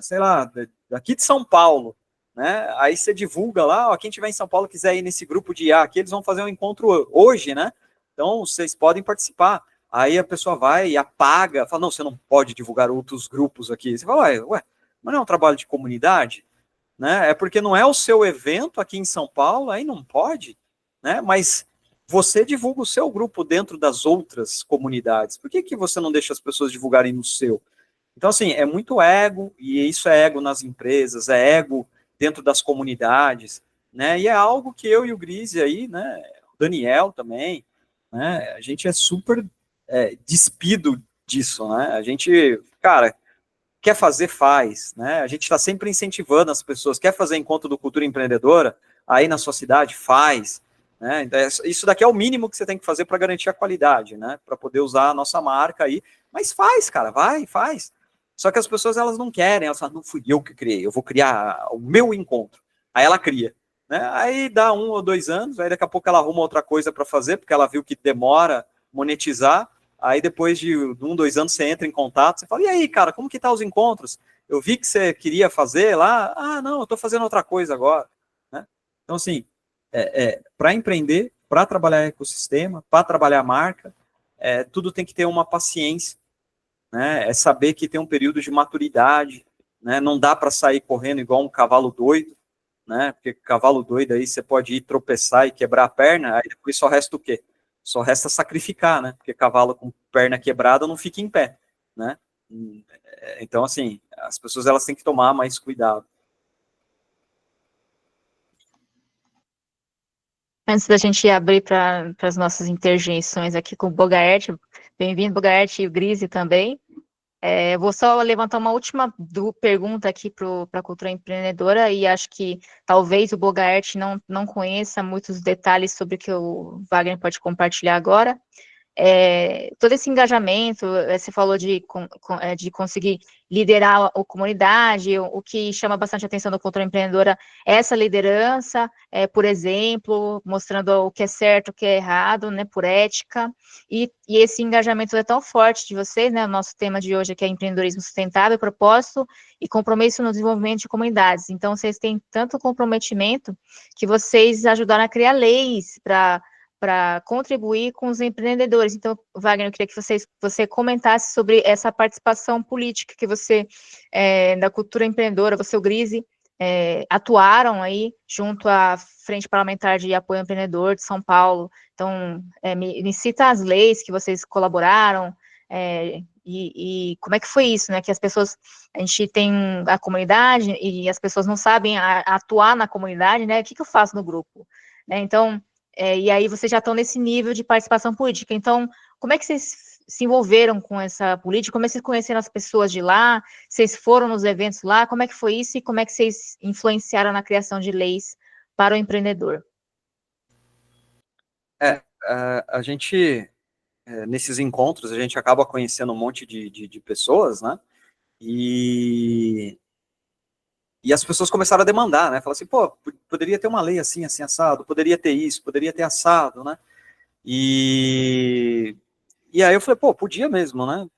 Speaker 2: sei lá, daqui de São Paulo, né? Aí você divulga lá, ó, quem tiver em São Paulo quiser ir nesse grupo de IA aqui, eles vão fazer um encontro hoje, né? Então vocês podem participar. Aí a pessoa vai e apaga, fala, não, você não pode divulgar outros grupos aqui. Você fala, ué, mas não é um trabalho de comunidade, né? É porque não é o seu evento aqui em São Paulo, aí não pode, né? Mas você divulga o seu grupo dentro das outras comunidades. Por que você não deixa as pessoas divulgarem no seu? Então, assim, é muito ego, e isso é ego nas empresas, é ego dentro das comunidades, né? E é algo que eu e o Grise aí, né? O Daniel também, né? A gente é super despido disso, né? A gente, cara, quer fazer, faz, né? A gente está sempre incentivando as pessoas, quer fazer encontro do Cultura Empreendedora, aí na sua cidade, faz, né? Isso daqui é o mínimo que você tem que fazer para garantir a qualidade, né? Para poder usar a nossa marca aí, mas faz, cara, vai, faz. Só que as pessoas, elas não querem, elas falam, não fui eu que criei, eu vou criar o meu encontro. Aí ela cria, né? Aí dá 1 ou 2 anos, aí daqui a pouco ela arruma outra coisa para fazer, porque ela viu que demora monetizar. Aí depois de 1, 2 anos você entra em contato, você fala, e aí, cara, como que tá os encontros? Eu vi que você queria fazer lá, não, eu estou fazendo outra coisa agora, né? Então, assim, para empreender, para trabalhar ecossistema, para trabalhar marca, tudo tem que ter uma paciência, né? É saber que tem um período de maturidade, né? Não dá para sair correndo igual um cavalo doido, né? Porque cavalo doido aí você pode ir tropeçar e quebrar a perna, aí depois só resta o quê? Só resta sacrificar, né? Porque cavalo com perna quebrada não fica em pé, né? Então, assim, as pessoas elas têm que tomar mais cuidado.
Speaker 1: Antes da gente abrir para as nossas interjeições aqui com o Bogaert, bem-vindo, Bogaert, e o Grise também. Vou só levantar uma última pergunta aqui para a cultura empreendedora, e acho que talvez o Bogaert não conheça muitos detalhes sobre o que o Wagner pode compartilhar agora. Todo esse engajamento, você falou de conseguir liderar a comunidade, o que chama bastante atenção da cultura empreendedora é essa liderança, por exemplo, mostrando o que é certo, o que é errado, né, por ética, e esse engajamento é tão forte de vocês, né, o nosso tema de hoje aqui é empreendedorismo sustentável, propósito e compromisso no desenvolvimento de comunidades. Então, vocês têm tanto comprometimento que vocês ajudaram a criar leis para contribuir com os empreendedores. Então, Wagner, eu queria que você comentasse sobre essa participação política que você, da cultura empreendedora, você, o Grise, atuaram aí junto à Frente Parlamentar de Apoio ao Empreendedor de São Paulo. Então, me cita as leis que vocês colaboraram, e como é que foi isso, né? Que a gente tem a comunidade e as pessoas não sabem atuar na comunidade, né? O que eu faço no grupo? Né? Então, e aí vocês já estão nesse nível de participação política. Então, como é que vocês se envolveram com essa política? Como é que vocês conheceram as pessoas de lá? Vocês foram nos eventos lá? Como é que foi isso? E como é que vocês influenciaram na criação de leis para o empreendedor?
Speaker 2: A gente, nesses encontros, a gente acaba conhecendo um monte de pessoas, né? E as pessoas começaram a demandar, né? Falaram assim, pô, poderia ter uma lei assim, assim, assado, poderia ter isso, poderia ter assado, né? E aí eu falei, pô, podia mesmo, né?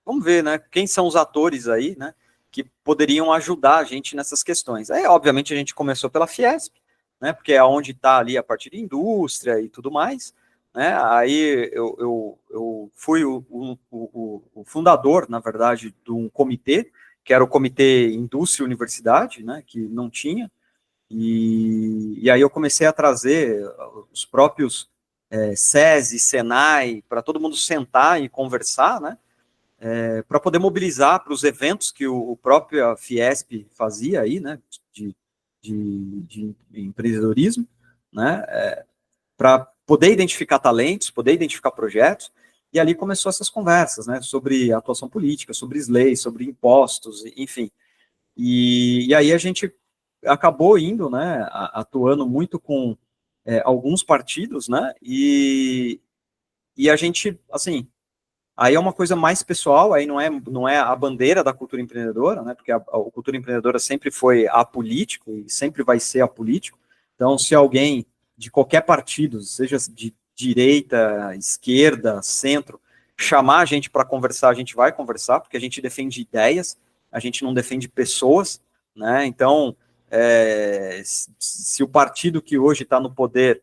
Speaker 2: Vamos ver, né? Quem são os atores aí, né? Que poderiam ajudar a gente nessas questões. Aí, obviamente, a gente começou pela Fiesp, né? Porque é onde está ali a parte de indústria e tudo mais, né? Aí eu fui o fundador, na verdade, de um comitê, que era o Comitê Indústria e Universidade, né? Que não tinha. E aí eu comecei a trazer os próprios SESI, Senai, para todo mundo sentar e conversar, né? Para poder mobilizar para os eventos que o próprio Fiesp fazia aí, né? De empreendedorismo, né? Para poder identificar talentos, poder identificar projetos. E ali começou essas conversas, né? Sobre atuação política, sobre leis, sobre impostos, enfim. E aí a gente acabou indo, né, atuando muito com alguns partidos, né, e a gente, assim, aí é uma coisa mais pessoal, aí não é a bandeira da cultura empreendedora, né, porque a cultura empreendedora sempre foi apolítico e sempre vai ser apolítico, então se alguém de qualquer partido, seja de direita, esquerda, centro, chamar a gente para conversar, a gente vai conversar, porque a gente defende ideias, a gente não defende pessoas, né? Então, se o partido que hoje está no poder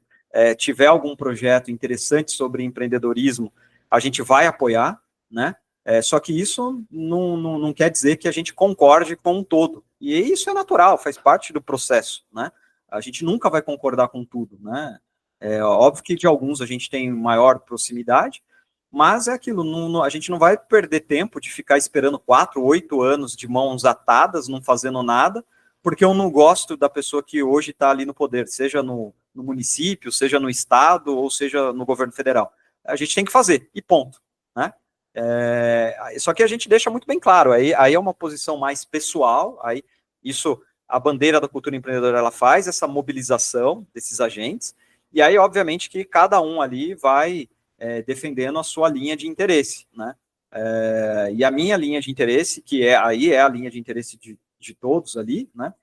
Speaker 2: tiver algum projeto interessante sobre empreendedorismo, a gente vai apoiar, né? Só que isso não quer dizer que a gente concorde com um todo. E isso é natural, faz parte do processo, né? A gente nunca vai concordar com tudo, né? É óbvio que de alguns a gente tem maior proximidade, mas é aquilo, a gente não vai perder tempo de ficar esperando 4, 8 anos de mãos atadas, não fazendo nada, porque eu não gosto da pessoa que hoje está ali no poder, seja no município, seja no estado, ou seja no governo federal. A gente tem que fazer, e ponto, né? Só que a gente deixa muito bem claro, aí é uma posição mais pessoal, aí isso, a bandeira da cultura empreendedora, ela faz essa mobilização desses agentes, e aí, obviamente, que cada um ali vai defendendo a sua linha de interesse, né? E a minha linha de interesse, que aí é a linha de interesse de todos ali, né?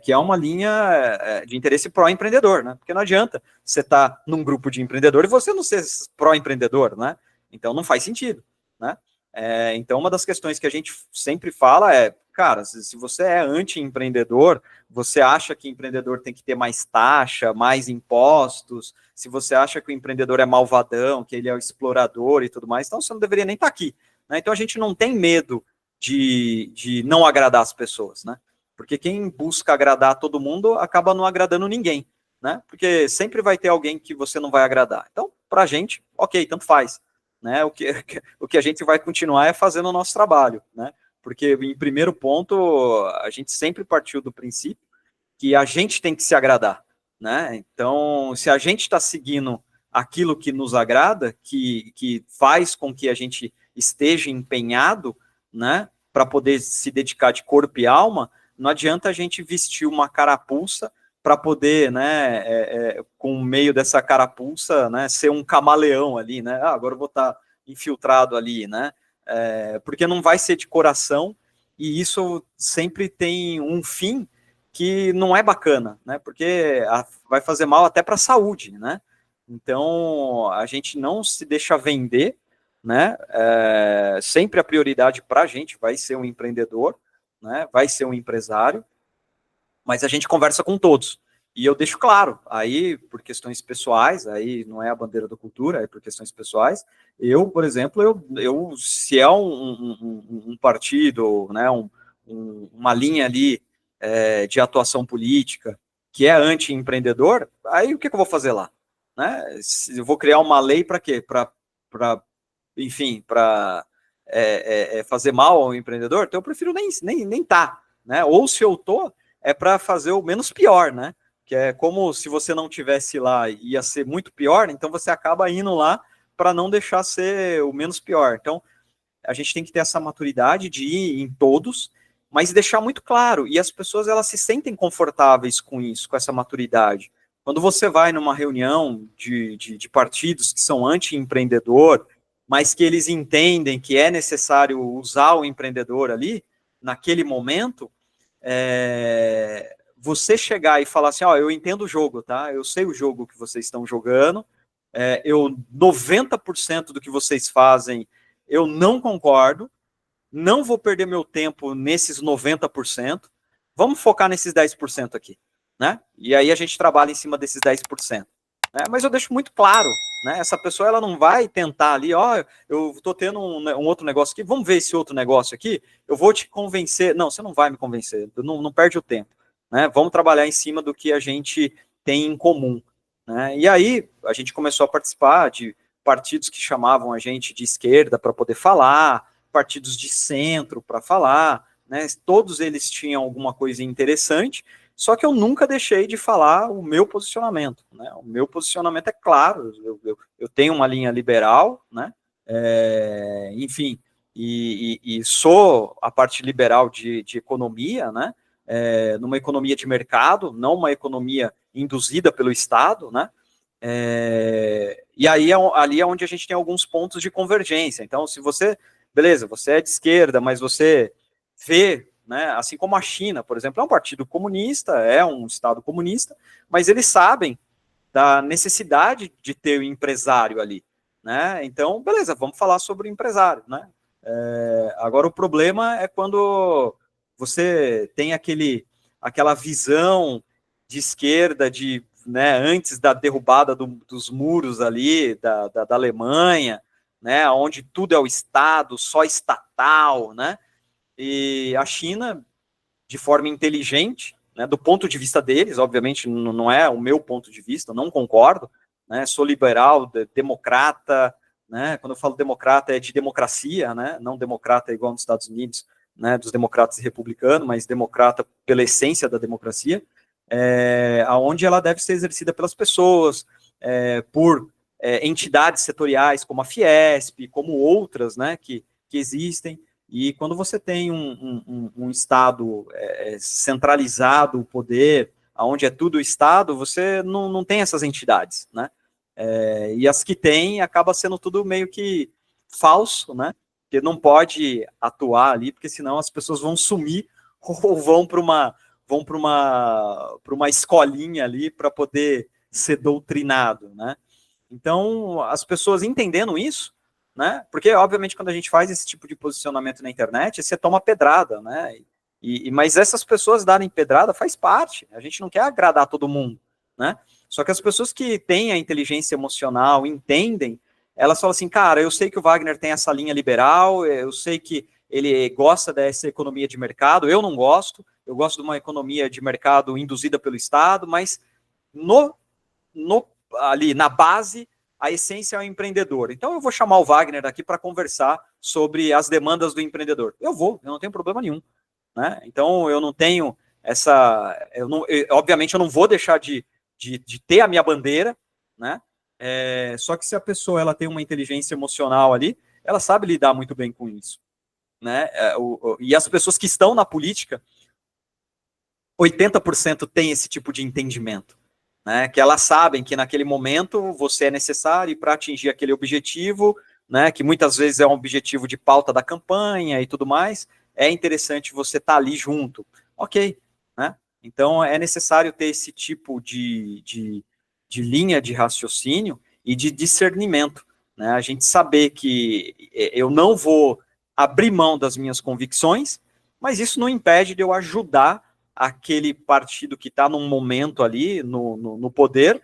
Speaker 2: Que é uma linha de interesse pró-empreendedor, né? Porque não adianta você estar num grupo de empreendedor e você não ser pró-empreendedor, né? Então não faz sentido, né? Então uma das questões que a gente sempre fala é, cara, se você é anti-empreendedor, você acha que empreendedor tem que ter mais taxa, mais impostos, se você acha que o empreendedor é malvadão, que ele é o explorador e tudo mais, então você não deveria nem estar aqui, né? Então a gente não tem medo de não agradar as pessoas, né? Porque quem busca agradar todo mundo acaba não agradando ninguém, né? Porque sempre vai ter alguém que você não vai agradar. Então, pra gente, ok, tanto faz, né? O que a gente vai continuar é fazendo o nosso trabalho, né? Porque, em primeiro ponto, a gente sempre partiu do princípio que a gente tem que se agradar, né? Então, se a gente está seguindo aquilo que nos agrada, que faz com que a gente esteja empenhado, né, para poder se dedicar de corpo e alma, não adianta a gente vestir uma carapuça para poder, né, com o meio dessa carapuça, né, ser um camaleão ali, né? Agora eu vou estar infiltrado ali, né? Porque não vai ser de coração, e isso sempre tem um fim que não é bacana, né? Porque vai fazer mal até para a saúde, né? Então a gente não se deixa vender, né? Sempre a prioridade para a gente vai ser um empreendedor, né? Vai ser um empresário, mas a gente conversa com todos. E eu deixo claro, aí por questões pessoais, aí não é a bandeira da cultura, é por questões pessoais. Eu, por exemplo, se é um partido, né, uma linha ali de atuação política que é anti-empreendedor, aí o que eu vou fazer lá? Né? Eu vou criar uma lei para quê? Enfim, para fazer mal ao empreendedor? Então eu prefiro nem tá, né? Ou se eu tô, é para fazer o menos pior, né? Que é como se você não tivesse lá, ia ser muito pior, então você acaba indo lá para não deixar ser o menos pior. Então, a gente tem que ter essa maturidade de ir em todos, mas deixar muito claro, e as pessoas elas se sentem confortáveis com isso, com essa maturidade. Quando você vai numa reunião de partidos que são anti-empreendedor, mas que eles entendem que é necessário usar o empreendedor ali, naquele momento, você chegar e falar assim, ó, eu entendo o jogo, tá? Eu sei o jogo que vocês estão jogando, 90% do que vocês fazem eu não concordo, não vou perder meu tempo nesses 90%, vamos focar nesses 10% aqui, né? E aí a gente trabalha em cima desses 10%. Né? Mas eu deixo muito claro, né? Essa pessoa ela não vai tentar ali, ó, eu estou tendo um outro negócio aqui, vamos ver esse outro negócio aqui, eu vou te convencer. Não, você não vai me convencer, não perde o tempo. Né? Vamos trabalhar em cima do que a gente tem em comum. Né? E aí a gente começou a participar de partidos que chamavam a gente de esquerda para poder falar, partidos de centro para falar, né? Todos eles tinham alguma coisa interessante, só que eu nunca deixei de falar o meu posicionamento. Né? O meu posicionamento é claro, eu tenho uma linha liberal, né? Enfim, e sou a parte liberal de economia, né? Numa economia de mercado, não uma economia induzida pelo Estado, né? E aí ali é onde a gente tem alguns pontos de convergência. Então, se você, beleza, você é de esquerda, mas você vê, né, assim como a China, por exemplo, é um partido comunista, é um Estado comunista, mas eles sabem da necessidade de ter o empresário ali. Né? Então, beleza, vamos falar sobre o empresário. Né? Agora, o problema é quando você tem aquela visão de esquerda, né, antes da derrubada dos muros ali, da Alemanha, né, onde tudo é o Estado, só estatal, né, e a China, de forma inteligente, né, do ponto de vista deles, obviamente não é o meu ponto de vista, não concordo, né, sou liberal, democrata, né, quando eu falo democrata é de democracia, né, não democrata igual nos Estados Unidos, né, dos democratas e republicanos, mas democrata pela essência da democracia, aonde ela deve ser exercida pelas pessoas, por entidades setoriais como a Fiesp, como outras, né, que existem. E quando você tem um Estado centralizado, o poder, onde é tudo o Estado, você não tem essas entidades, né? E as que tem, acaba sendo tudo meio que falso, né? Porque não pode atuar ali, porque senão as pessoas vão sumir ou vão para uma escolinha ali para poder ser doutrinado, né? Então, as pessoas entendendo isso, né? Porque, obviamente, quando a gente faz esse tipo de posicionamento na internet, você toma pedrada, né? Mas essas pessoas darem pedrada faz parte. A gente não quer agradar todo mundo, né? Só que as pessoas que têm a inteligência emocional, entendem, elas falam assim, cara, eu sei que o Wagner tem essa linha liberal, eu sei que ele gosta dessa economia de mercado, eu não gosto, eu gosto de uma economia de mercado induzida pelo Estado, mas ali na base, a essência é o empreendedor. Então eu vou chamar o Wagner aqui para conversar sobre as demandas do empreendedor. Eu não tenho problema nenhum. Né? Então eu não tenho obviamente eu não vou deixar de de ter a minha bandeira, né? Só que se a pessoa ela tem uma inteligência emocional ali, ela sabe lidar muito bem com isso, né? E as pessoas que estão na política, 80% tem esse tipo de entendimento, né? Que elas sabem que naquele momento você é necessário para atingir aquele objetivo, né? Que muitas vezes é um objetivo de pauta da campanha e tudo mais. É interessante você estar ali junto, ok, né? Então é necessário ter esse tipo de linha de raciocínio e de discernimento, né? A gente saber que eu não vou abrir mão das minhas convicções, mas isso não impede de eu ajudar aquele partido que está num momento ali no poder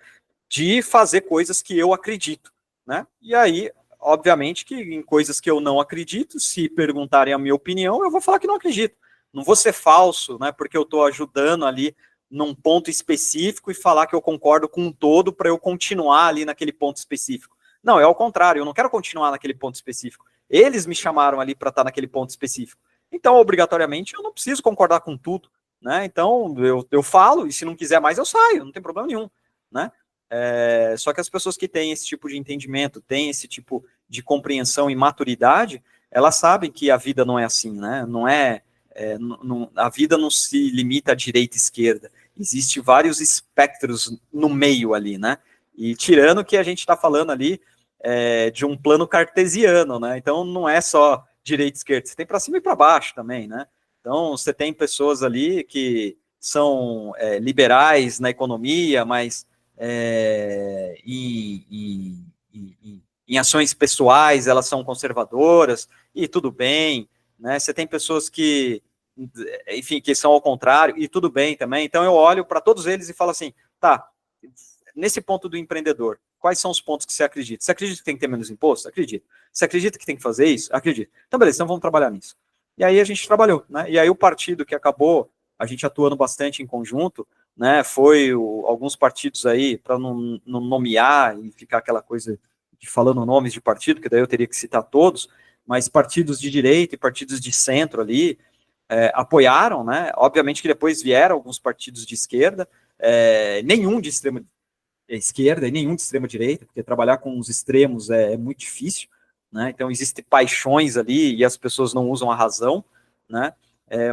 Speaker 2: de fazer coisas que eu acredito, né? E aí, obviamente, que em coisas que eu não acredito, se perguntarem a minha opinião, eu vou falar que não acredito. Não vou ser falso, né? Porque eu estou ajudando ali num ponto específico e falar que eu concordo com um todo para eu continuar ali naquele ponto específico. Não, é ao contrário, eu não quero continuar naquele ponto específico. Eles me chamaram ali para estar naquele ponto específico. Então, obrigatoriamente, eu não preciso concordar com tudo, né? Então, eu falo, e se não quiser mais, eu saio, não tem problema nenhum, né? Só que as pessoas que têm esse tipo de entendimento, têm esse tipo de compreensão e maturidade, elas sabem que a vida não é assim, né? Não é, a vida não se limita à direita e esquerda. Existem vários espectros no meio ali, né? E tirando que a gente está falando ali de um plano cartesiano, né? Então não é só direita e esquerda, você tem para cima e para baixo também, né? Então você tem pessoas ali que são liberais na economia, mas em ações pessoais elas são conservadoras, e tudo bem, né? Você tem pessoas que, enfim, que são ao contrário, e tudo bem também. Então eu olho para todos eles e falo assim, tá, nesse ponto do empreendedor, quais são os pontos que você acredita? Você acredita que tem que ter menos imposto? Acredito. Você acredita que tem que fazer isso? Acredito. Então beleza, então vamos trabalhar nisso. E aí a gente trabalhou, né? E aí o partido que acabou, a gente atuando bastante em conjunto, né? Foi alguns partidos aí, para não nomear e ficar aquela coisa de falando nomes de partido, que daí eu teria que citar todos, mas partidos de direita e partidos de centro ali apoiaram, né? Obviamente que depois vieram alguns partidos de esquerda, nenhum de extrema esquerda e nenhum de extrema direita, porque trabalhar com os extremos é muito difícil, né? Então existem paixões ali e as pessoas não usam a razão, né?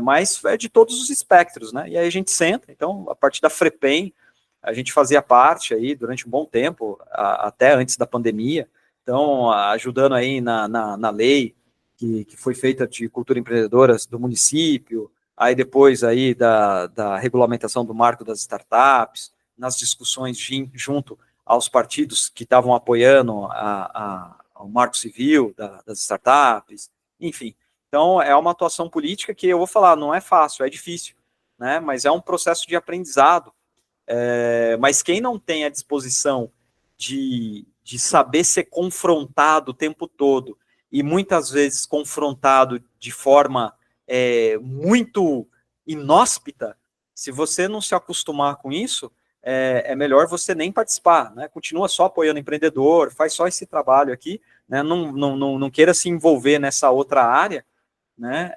Speaker 2: Mas é de todos os espectros, né? E aí a gente senta, então a partir da FREPEM a gente fazia parte aí durante um bom tempo, até antes da pandemia, então ajudando aí na lei que foi feita de cultura empreendedora do município, aí depois aí da regulamentação do marco das startups, nas discussões junto aos partidos que estavam apoiando ao marco civil das startups, enfim. Então, é uma atuação política que eu vou falar, não é fácil, é difícil, né? Mas é um processo de aprendizado. Mas quem não tem a disposição de saber ser confrontado o tempo todo, e muitas vezes confrontado de forma muito inóspita, se você não se acostumar com isso, é melhor você nem participar, né? Continua só apoiando empreendedor, faz só esse trabalho aqui, né? Não queira se envolver nessa outra área, né?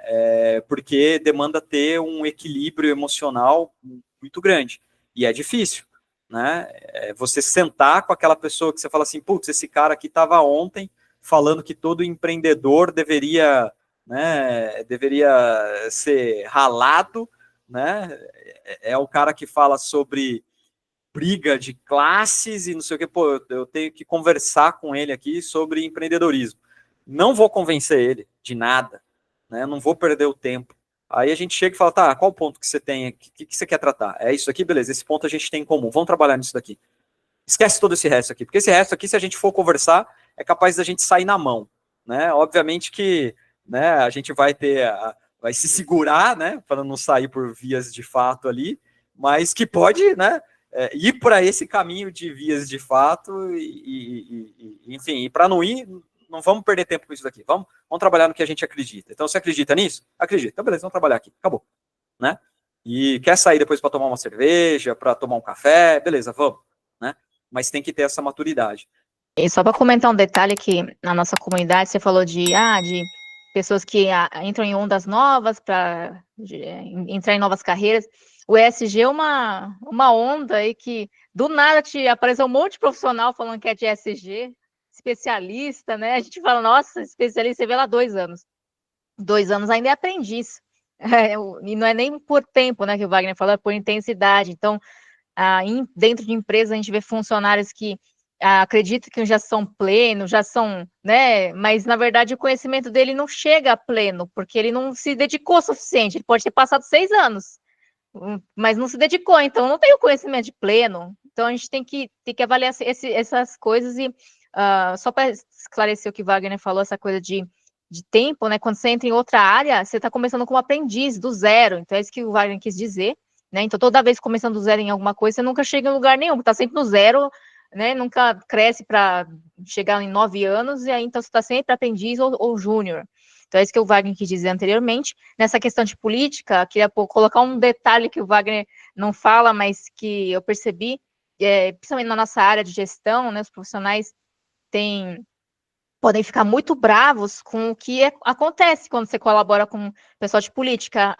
Speaker 2: Porque demanda ter um equilíbrio emocional muito grande, e é difícil, né? Você sentar com aquela pessoa que você fala assim, putz, esse cara aqui estava ontem falando que todo empreendedor deveria, né, deveria ser ralado, né? É o cara que fala sobre briga de classes e não sei o que, pô, eu tenho que conversar com ele aqui sobre empreendedorismo. Não vou convencer ele de nada, né? Não vou perder o tempo. Aí a gente chega e fala, tá, qual ponto que você tem, que você quer tratar? É isso aqui, beleza, esse ponto a gente tem em comum, vamos trabalhar nisso daqui. Esquece todo esse resto aqui, porque esse resto aqui, se a gente for conversar, é capaz da gente sair na mão, né? Obviamente que, né, a gente vai se segurar, né, para não sair por vias de fato ali, mas que pode, né, ir para esse caminho de vias de fato enfim, e para não ir, não vamos perder tempo com isso daqui, vamos trabalhar no que a gente acredita. Então, você acredita nisso? Acredita. Então, beleza, vamos trabalhar aqui, acabou, né? E quer sair depois para tomar uma cerveja, para tomar um café, beleza, vamos, né? Mas tem que ter essa maturidade.
Speaker 1: E só para comentar um detalhe que na nossa comunidade você falou de pessoas que entram em ondas novas para entrar em novas carreiras. o ESG é uma onda aí que do nada te apareceu um monte de profissional falando que é de ESG, especialista, né? A gente fala, nossa, especialista, você vê lá 2 anos. 2 anos ainda é aprendiz. E não é nem por tempo, né, que o Wagner falou, é por intensidade. Então, dentro de empresa, a gente vê funcionários que acreditam que já são plenos, já são, né, mas na verdade o conhecimento dele não chega a pleno, porque ele não se dedicou o suficiente. Ele pode ter passado 6 anos, mas não se dedicou, então não tem o conhecimento de pleno. Então a gente tem que avaliar essas coisas e só para esclarecer o que o Wagner falou, essa coisa de tempo, né? Quando você entra em outra área, você está começando como aprendiz, do zero. Então é isso que o Wagner quis dizer, né? Então toda vez começando do zero em alguma coisa, você nunca chega em lugar nenhum, está sempre no zero, né? Nunca cresce para chegar em 9 anos, e aí então você está sempre aprendiz ou júnior. Então é isso que o Wagner quis dizer anteriormente. Nessa questão de política, queria colocar um detalhe que o Wagner não fala, mas que eu percebi, principalmente na nossa área de gestão, né, os profissionais podem ficar muito bravos com o que acontece quando você colabora com o pessoal de política.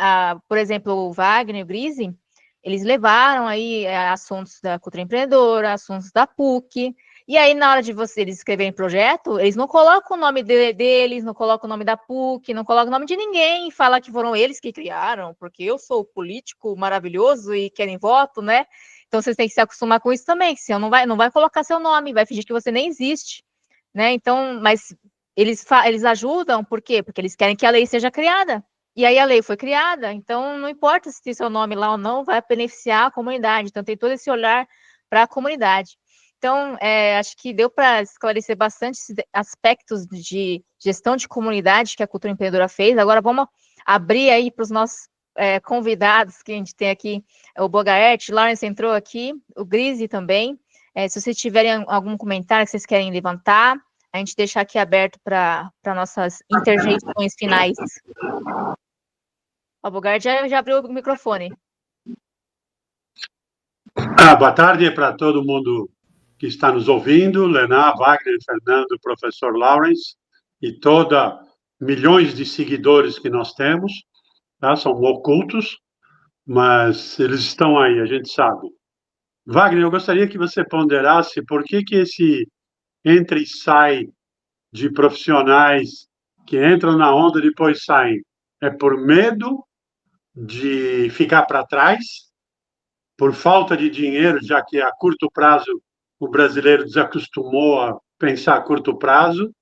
Speaker 1: Por exemplo, o Wagner e o Grise, eles levaram aí assuntos da cultura empreendedora, assuntos da PUC, e aí na hora de eles escreverem projeto, eles não colocam o nome deles, não colocam o nome da PUC, não colocam o nome de ninguém, fala que foram eles que criaram, porque eu sou o político maravilhoso e querem voto, né? Então vocês têm que se acostumar com isso também, que senão não vai colocar seu nome, vai fingir que você nem existe, né? Então, mas eles ajudam, por quê? Porque eles querem que a lei seja criada. E aí a lei foi criada, então não importa se tem seu nome lá ou não, vai beneficiar a comunidade. Então tem todo esse olhar para a comunidade. Então, acho que deu para esclarecer bastante esses aspectos de gestão de comunidade que a Cultura Empreendedora fez. Agora vamos abrir aí para os nossos convidados que a gente tem aqui, o Bogaert, o Lawrence entrou aqui, o Grise também. Se vocês tiverem algum comentário que vocês querem levantar, a gente deixa aqui aberto para nossas interjeições finais. O Bogart já abriu o microfone.
Speaker 3: Boa tarde para todo mundo que está nos ouvindo, Lená, Wagner, Fernando, professor Lawrence e milhões de seguidores que nós temos, tá? São ocultos, mas eles estão aí, a gente sabe. Wagner, eu gostaria que você ponderasse por que esse entra e sai de profissionais que entram na onda e depois saem. É por medo de ficar para trás, por falta de dinheiro, já que a curto prazo o brasileiro desacostumou a pensar a curto prazo,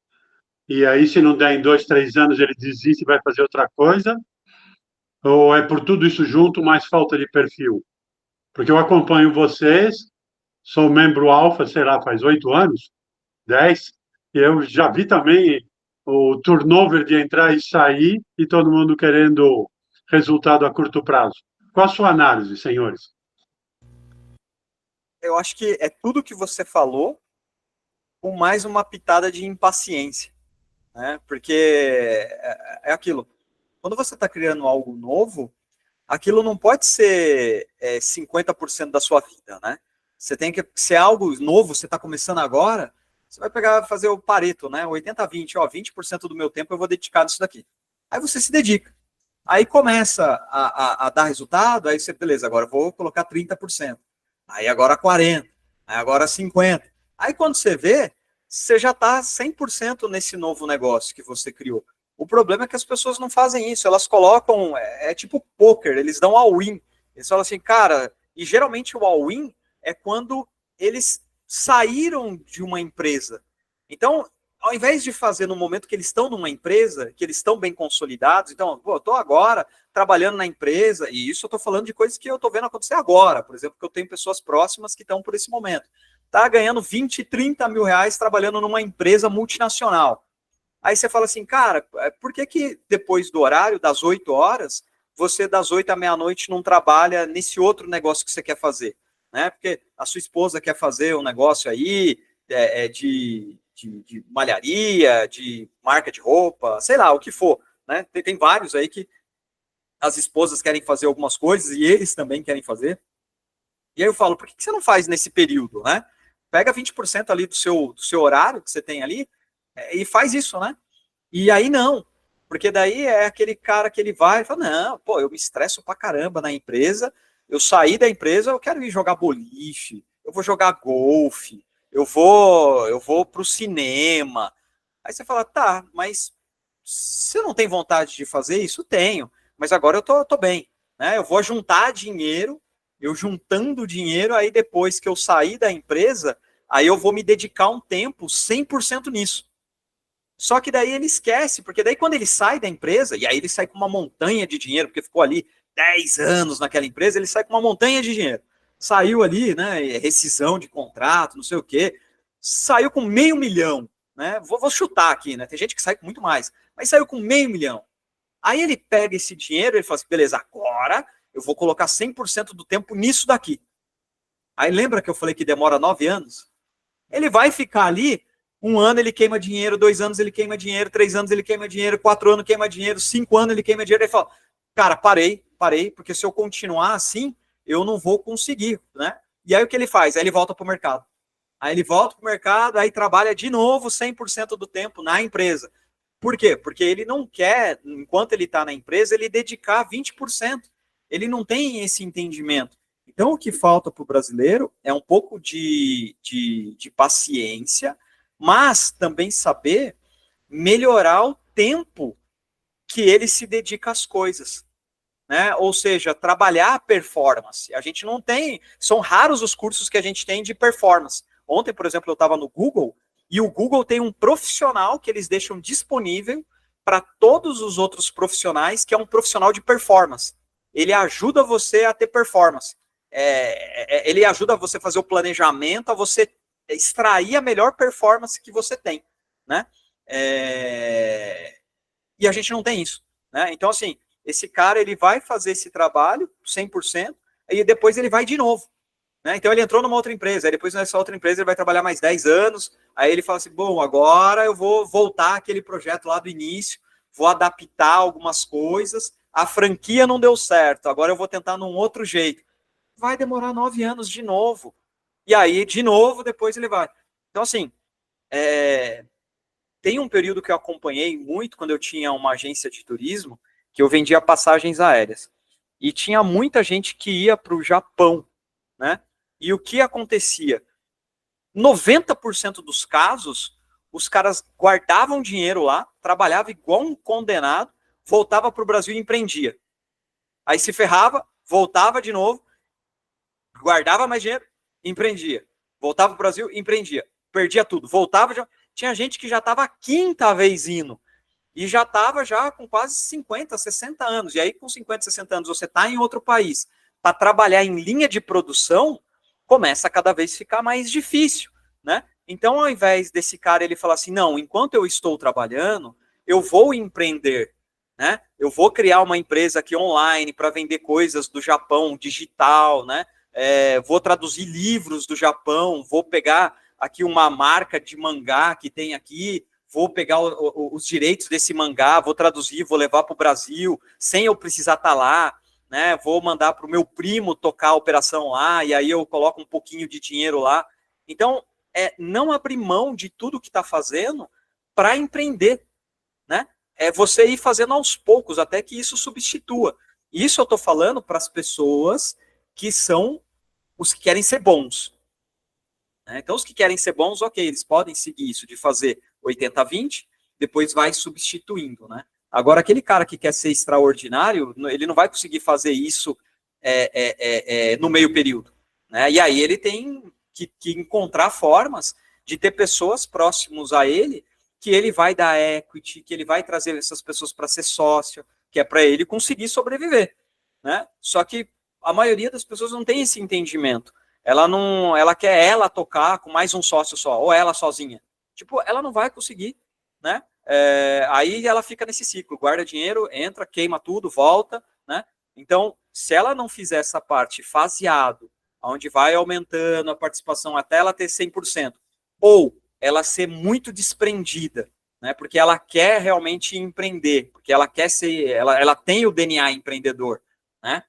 Speaker 3: e aí se não der em 2, 3 anos ele desiste e vai fazer outra coisa, ou é por tudo isso junto, mais falta de perfil? Porque eu acompanho vocês, sou membro alfa, sei lá, faz 8 anos, 10, e eu já vi também o turnover de entrar e sair e todo mundo querendo resultado a curto prazo. Qual a sua análise, senhores?
Speaker 2: Eu acho que é tudo que você falou, com mais uma pitada de impaciência, né? Porque é aquilo. Quando você está criando algo novo, aquilo não pode ser 50% da sua vida, né? Você tem que, se é algo novo, você está começando agora, você vai fazer o Pareto, né? 80-20, 20% do meu tempo eu vou dedicar nisso daqui. Aí você se dedica. Aí começa a dar resultado, aí você, beleza, agora eu vou colocar 30%. Aí agora 40%, aí agora 50%. Aí quando você vê, você já está 100% nesse novo negócio que você criou. O problema é que as pessoas não fazem isso, elas colocam, tipo poker, eles dão all-in. Eles falam assim, cara, e geralmente o all-in é quando eles saíram de uma empresa. Então, ao invés de fazer no momento que eles estão numa empresa, que eles estão bem consolidados, então, eu estou agora trabalhando na empresa, e isso eu estou falando de coisas que eu estou vendo acontecer agora, por exemplo, que eu tenho pessoas próximas que estão por esse momento. Está ganhando 20, 30 mil reais trabalhando numa empresa multinacional. Aí você fala assim, cara, por que depois do horário, das 8 horas, você das 8 à meia-noite não trabalha nesse outro negócio que você quer fazer? Né? Porque a sua esposa quer fazer um negócio aí de malharia, de marca de roupa, sei lá, o que for. Né? Tem vários aí que as esposas querem fazer algumas coisas e eles também querem fazer. E aí eu falo, por que você não faz nesse período? Né? Pega 20% ali do seu horário que você tem ali e faz isso, né? E aí não, porque daí é aquele cara que ele vai e fala, não, pô, eu me estresso pra caramba na empresa, eu saí da empresa, eu quero ir jogar boliche, eu vou jogar golfe, eu vou para o cinema. Aí você fala, tá, mas você não tem vontade de fazer isso? Tenho, mas agora eu tô bem, né? Eu vou juntar dinheiro, eu juntando dinheiro, aí depois que eu sair da empresa, aí eu vou me dedicar um tempo 100% nisso. Só que daí ele esquece, porque daí quando ele sai da empresa, e aí ele sai com uma montanha de dinheiro, porque ficou ali 10 anos naquela empresa, ele sai com uma montanha de dinheiro. Saiu ali, né, rescisão de contrato, não sei o quê, saiu com 500 mil, né, vou chutar aqui, né, tem gente que sai com muito mais, mas saiu com 500 mil. Aí ele pega esse dinheiro e fala assim, beleza, agora eu vou colocar 100% do tempo nisso daqui. Aí lembra que eu falei que demora 9 anos? Ele vai ficar ali, 1 ano ele queima dinheiro, 2 anos ele queima dinheiro, 3 anos ele queima dinheiro, 4 anos queima dinheiro, 5 anos ele queima dinheiro. Ele fala, cara, parei, porque se eu continuar assim, eu não vou conseguir, né? E aí o que ele faz? Aí ele volta para o mercado. Aí ele volta para o mercado, aí trabalha de novo 100% do tempo na empresa. Por quê? Porque ele não quer, enquanto ele está na empresa, ele dedicar 20%. Ele não tem esse entendimento. Então, o que falta para o brasileiro é um pouco de paciência, mas também saber melhorar o tempo que ele se dedica às coisas, né? Ou seja, trabalhar a performance. A gente não tem, são raros os cursos que a gente tem de performance. Ontem, por exemplo, eu estava no Google, e o Google tem um profissional que eles deixam disponível para todos os outros profissionais, que é um profissional de performance. Ele ajuda você a ter performance. Ele ajuda você a fazer o planejamento, a você extrair a melhor performance que você tem, né? E a gente não tem isso, né? Então, assim, esse cara, ele vai fazer esse trabalho 100%, e depois ele vai de novo, né? Então, ele entrou numa outra empresa, aí depois nessa outra empresa ele vai trabalhar mais 10 anos, aí ele fala assim, bom, agora eu vou voltar àquele projeto lá do início, vou adaptar algumas coisas, a franquia não deu certo, agora eu vou tentar num outro jeito. Vai demorar 9 anos de novo. E aí, de novo, depois ele vai. Então, assim, tem um período que eu acompanhei muito, quando eu tinha uma agência de turismo, que eu vendia passagens aéreas. E tinha muita gente que ia para o Japão, né? E o que acontecia? 90% dos casos, os caras guardavam dinheiro lá, trabalhavam igual um condenado, voltava para o Brasil e empreendia. Aí se ferrava, voltava de novo, guardava mais dinheiro, empreendia. Voltava para o Brasil, empreendia. Perdia tudo. Voltava, já... tinha gente que já estava a 5ª vez indo. E já estava já com quase 50, 60 anos. E aí, com 50, 60 anos, você está em outro país para trabalhar em linha de produção, começa a cada vez ficar mais difícil, né? Então, ao invés desse cara ele falar assim, não, enquanto eu estou trabalhando, eu vou empreender, né? Eu vou criar uma empresa aqui online para vender coisas do Japão, digital, né? Vou traduzir livros do Japão, vou pegar aqui uma marca de mangá que tem aqui, vou pegar os direitos desse mangá, vou traduzir, vou levar para o Brasil, sem eu precisar estar lá, né? Vou mandar para o meu primo tocar a operação lá, e aí eu coloco um pouquinho de dinheiro lá. Então, não abrir mão de tudo que está fazendo para empreender, né? É você ir fazendo aos poucos, até que isso substitua. Isso eu estou falando para as pessoas que são os que querem ser bons. Né? Então, os que querem ser bons, ok, eles podem seguir isso, de fazer 80-20, depois vai substituindo, né? Agora, aquele cara que quer ser extraordinário, ele não vai conseguir fazer isso no meio período, né? E aí ele tem que encontrar formas de ter pessoas próximas a ele, que ele vai dar equity, que ele vai trazer essas pessoas para ser sócio, que é para ele conseguir sobreviver, né? Só que a maioria das pessoas não tem esse entendimento. Ela quer ela tocar com mais um sócio só, ou ela sozinha. Tipo, ela não vai conseguir, né? Aí ela fica nesse ciclo, guarda dinheiro, entra, queima tudo, volta, né? Então, se ela não fizer essa parte faseado, onde vai aumentando a participação até ela ter 100%, ou ela ser muito desprendida, né? Porque ela quer realmente empreender, porque ela quer ser, ela tem o DNA empreendedor, né?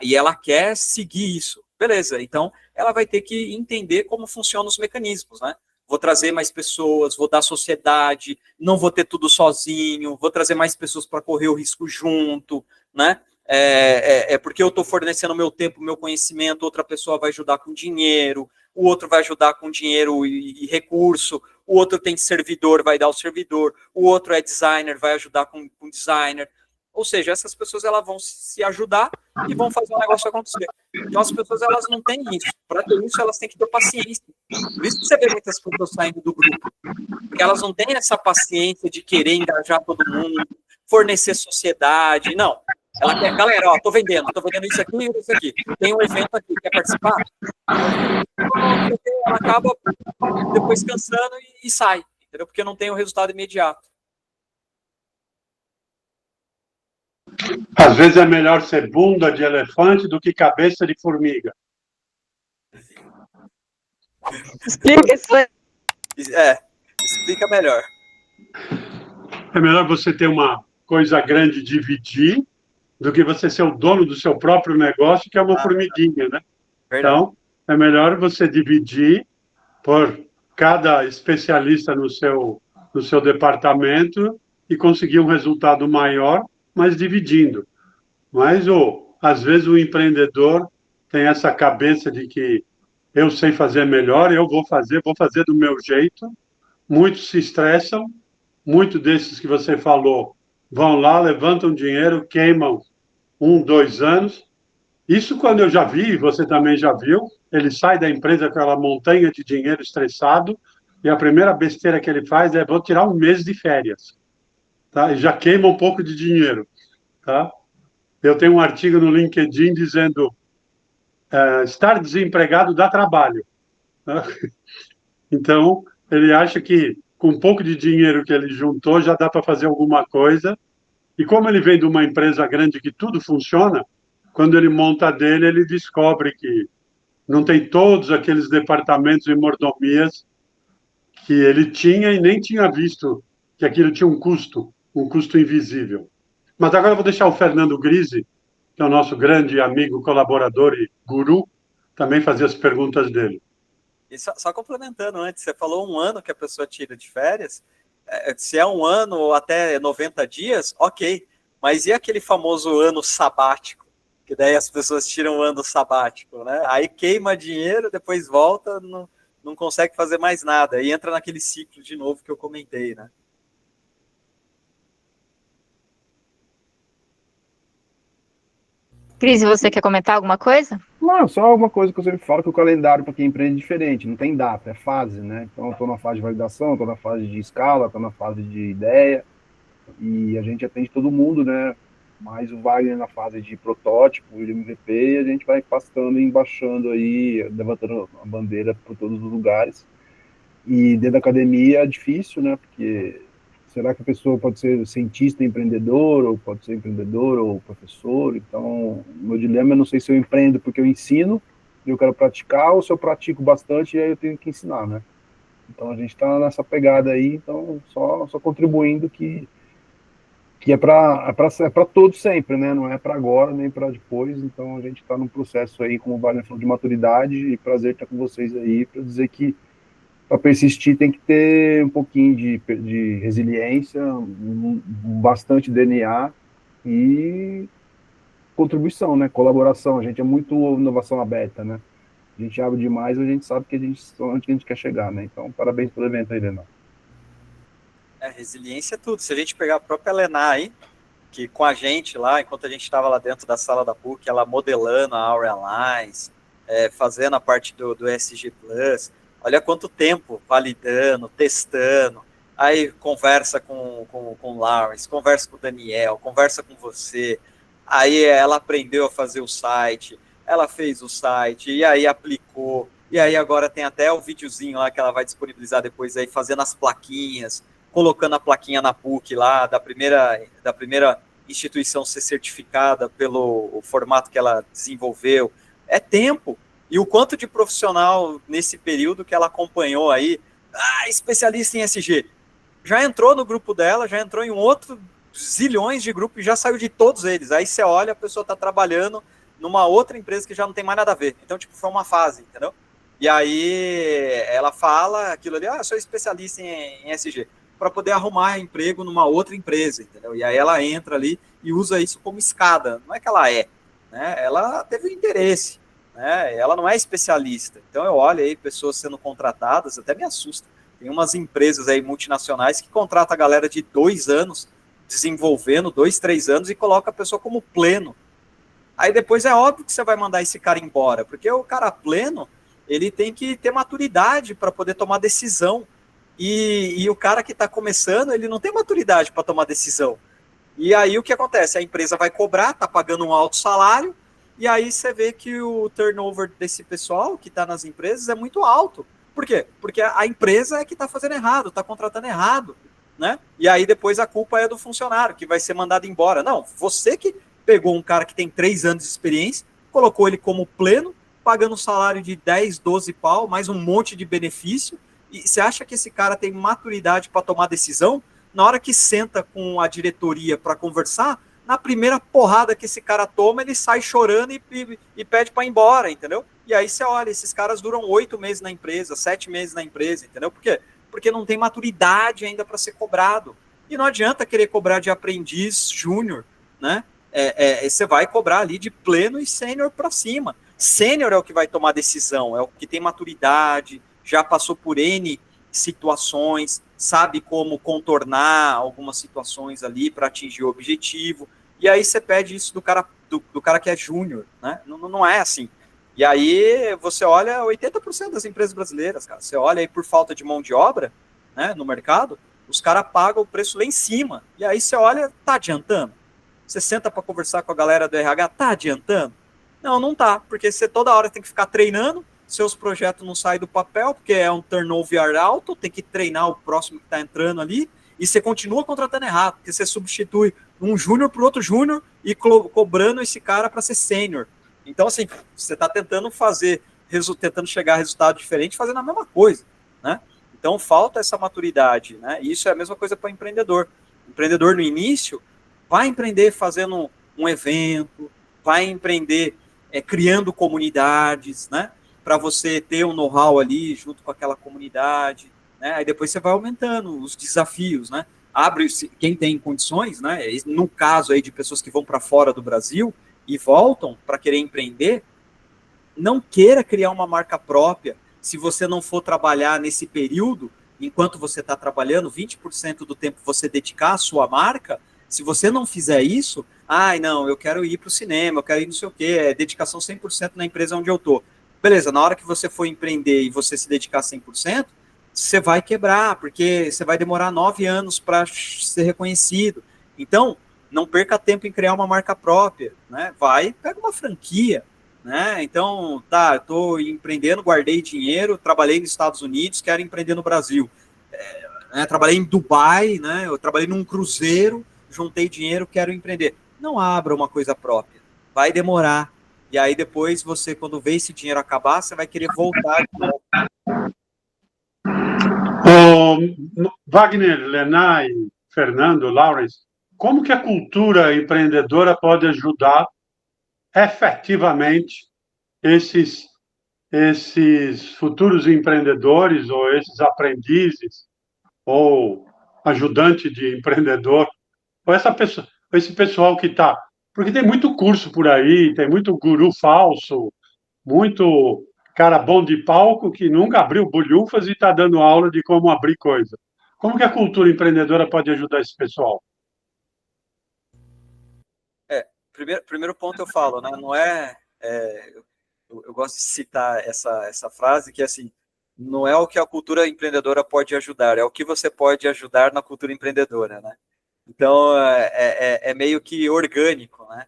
Speaker 2: E ela quer seguir isso. Beleza, então ela vai ter que entender como funcionam os mecanismos, né? Vou trazer mais pessoas, vou dar sociedade, não vou ter tudo sozinho, vou trazer mais pessoas para correr o risco junto, né? é porque eu estou fornecendo meu tempo, meu conhecimento, outra pessoa vai ajudar com dinheiro, o outro vai ajudar com dinheiro e recurso, o outro tem servidor, vai dar o servidor, o outro é designer, vai ajudar com designer. Ou seja, essas pessoas elas vão se ajudar e vão fazer o negócio acontecer. Então, as pessoas elas não têm isso. Para ter isso, elas têm que ter paciência. Por isso que você vê muitas pessoas saindo do grupo. Porque elas não têm essa paciência de querer engajar todo mundo, fornecer sociedade. Não. Ela quer, galera, ó, tô vendendo isso aqui e isso aqui. Tem um evento aqui, quer participar? Ela acaba depois cansando e sai, entendeu? Porque não tem o resultado imediato.
Speaker 3: Às vezes é melhor ser bunda de elefante do que cabeça de formiga.
Speaker 1: Explica isso aí.
Speaker 2: Explica melhor.
Speaker 3: É melhor você ter uma coisa grande e dividir do que você ser o dono do seu próprio negócio, que é uma formiguinha, né?
Speaker 2: Verdade.
Speaker 3: Então, é melhor você dividir por cada especialista no seu departamento e conseguir um resultado maior, mas dividindo. Mas, às vezes, o empreendedor tem essa cabeça de que eu sei fazer melhor, eu vou fazer do meu jeito. Muitos se estressam, muitos desses que você falou vão lá, levantam dinheiro, queimam 1, 2 anos. Isso quando eu já vi, você também já viu, ele sai da empresa com aquela montanha de dinheiro estressado e a primeira besteira que ele faz é: vou tirar um mês de férias, tá? E já queima um pouco de dinheiro, tá? Eu tenho um artigo no LinkedIn dizendo estar desempregado dá trabalho, tá? Então, ele acha que com um pouco de dinheiro que ele juntou já dá para fazer alguma coisa. E como ele vem de uma empresa grande que tudo funciona, quando ele monta a dele, ele descobre que não tem todos aqueles departamentos e mordomias que ele tinha e nem tinha visto que aquilo tinha um custo invisível. Mas agora eu vou deixar o Fernando Grise, que é o nosso grande amigo, colaborador e guru, também fazer as perguntas dele.
Speaker 2: E só complementando antes, você falou 1 ano que a pessoa tira de férias. Se é 1 ano ou até 90 dias, ok. Mas e aquele famoso ano sabático? Que daí as pessoas tiram o ano sabático, né? Aí queima dinheiro, depois volta, não consegue fazer mais nada. E entra naquele ciclo de novo que eu comentei, né?
Speaker 1: Cris, você quer comentar alguma coisa?
Speaker 4: Não, só uma coisa que eu sempre falo, que o calendário para quem empreende é diferente, não tem data, é fase, né? Então, eu estou na fase de validação, estou na fase de escala, estou na fase de ideia, e a gente atende todo mundo, né? Mas o Wagner na fase de protótipo, de MVP, e a gente vai passando e embaixando aí, levantando a bandeira por todos os lugares. E dentro da academia é difícil, né? Porque será que a pessoa pode ser cientista, empreendedor, ou pode ser empreendedor ou professor? Então, o meu dilema é: não sei se eu empreendo porque eu ensino e eu quero praticar, ou se eu pratico bastante e aí eu tenho que ensinar, né? Então, a gente está nessa pegada aí, então, só contribuindo que é para todos sempre, né? Não é para agora, nem para depois. Então, a gente está num processo aí, como o Wagner falou, de maturidade, e prazer estar com vocês aí para dizer que para persistir tem que ter um pouquinho de resiliência, bastante DNA e contribuição, né? Colaboração. A gente é muito inovação aberta, né? A gente abre demais, a gente sabe que onde a gente quer chegar, né? Então, parabéns pelo evento aí, Leonardo.
Speaker 2: Resiliência é tudo. Se a gente pegar a própria Lena aí, que com a gente lá, enquanto a gente estava lá dentro da sala da PUC, ela modelando a Aurea Lines, fazendo a parte do SG Plus, olha quanto tempo validando, testando, aí conversa com o Lawrence, conversa com o Daniel, conversa com você, aí ela aprendeu a fazer o site, ela fez o site, e aí aplicou, e aí agora tem até o videozinho lá que ela vai disponibilizar depois aí, fazendo as plaquinhas, colocando a plaquinha na PUC lá, da primeira instituição ser certificada pelo formato que ela desenvolveu. É tempo. E o quanto de profissional nesse período que ela acompanhou aí, especialista em SG, já entrou no grupo dela, já entrou em um outro zilhões de grupos e já saiu de todos eles. Aí você olha, a pessoa está trabalhando numa outra empresa que já não tem mais nada a ver. Então, tipo, foi uma fase, entendeu? E aí ela fala aquilo ali: eu sou especialista em SG. para poder arrumar emprego numa outra empresa, entendeu? E aí ela entra ali e usa isso como escada. Não é que ela né? Ela teve um interesse, né? Ela não é especialista. Então eu olho aí pessoas sendo contratadas, até me assusta. Tem umas empresas aí multinacionais que contratam a galera de 2 anos, desenvolvendo 2, 3 anos e coloca a pessoa como pleno. Aí depois é óbvio que você vai mandar esse cara embora, porque o cara pleno, ele tem que ter maturidade para poder tomar decisão. E o cara que está começando, ele não tem maturidade para tomar decisão. E aí o que acontece? A empresa vai cobrar, está pagando um alto salário, e aí você vê que o turnover desse pessoal que está nas empresas é muito alto. Por quê? Porque a empresa é que está fazendo errado, está contratando errado, né? E aí depois a culpa é do funcionário, que vai ser mandado embora. Não, você que pegou um cara que tem 3 anos de experiência, colocou ele como pleno, pagando um salário de 10, 12 pau, mais um monte de benefício, e você acha que esse cara tem maturidade para tomar decisão? Na hora que senta com a diretoria para conversar, na primeira porrada que esse cara toma, ele sai chorando e pede para ir embora, entendeu? E aí você olha, esses caras duram 8 meses na empresa, 7 meses na empresa, entendeu? Por quê? Porque não tem maturidade ainda para ser cobrado. E não adianta querer cobrar de aprendiz júnior, né? Você vai cobrar ali de pleno e sênior para cima. Sênior é o que vai tomar decisão, é o que tem maturidade, já passou por N situações, sabe como contornar algumas situações ali para atingir o objetivo. E aí você pede isso do cara que é júnior, né? Não é assim. E aí você olha 80% das empresas brasileiras, cara. Você olha aí por falta de mão de obra, né, no mercado, os caras pagam o preço lá em cima. E aí você olha, tá adiantando? Você senta para conversar com a galera do RH, tá adiantando? Não tá, porque você toda hora tem que ficar treinando, seus projetos não saem do papel, porque é um turnover alto, tem que treinar o próximo que está entrando ali, e você continua contratando errado, porque você substitui um júnior por outro júnior e cobrando esse cara para ser sênior. Então, assim, você está tentando tentando chegar a resultado diferente, fazendo a mesma coisa, né? Então, falta essa maturidade, né? E isso é a mesma coisa para o empreendedor. O empreendedor, no início, vai empreender fazendo um evento, vai empreender criando comunidades, né? Para você ter um know-how ali junto com aquela comunidade, né? Aí depois você vai aumentando os desafios, né? Quem tem condições, né? No caso aí de pessoas que vão para fora do Brasil e voltam para querer empreender, não queira criar uma marca própria se você não for trabalhar nesse período, enquanto você está trabalhando, 20% do tempo você dedicar à sua marca. Se você não fizer isso, não, eu quero ir para o cinema, eu quero ir não sei o quê, é dedicação 100% na empresa onde eu estou. Beleza, na hora que você for empreender e você se dedicar 100%, você vai quebrar, porque você vai demorar 9 anos para ser reconhecido. Então, não perca tempo em criar uma marca própria, né? Pega uma franquia, né? Então, tá, estou empreendendo, guardei dinheiro, trabalhei nos Estados Unidos, quero empreender no Brasil. Trabalhei em Dubai, né? Eu trabalhei num cruzeiro, juntei dinheiro, quero empreender. Não abra uma coisa própria, vai demorar. E aí depois você, quando vê esse dinheiro acabar, você vai querer voltar.
Speaker 3: Wagner, Lená e Fernando, Lawrence, como que a cultura empreendedora pode ajudar efetivamente esses futuros empreendedores ou esses aprendizes ou ajudante de empreendedor, ou esse pessoal que está... Porque tem muito curso por aí, tem muito guru falso, muito cara bom de palco que nunca abriu bolhufas e está dando aula de como abrir coisa. Como que a cultura empreendedora pode ajudar esse pessoal?
Speaker 2: Primeiro ponto eu falo, né? Não eu gosto de citar essa frase que assim, não é o que a cultura empreendedora pode ajudar, é o que você pode ajudar na cultura empreendedora, né? Então é meio que orgânico, né?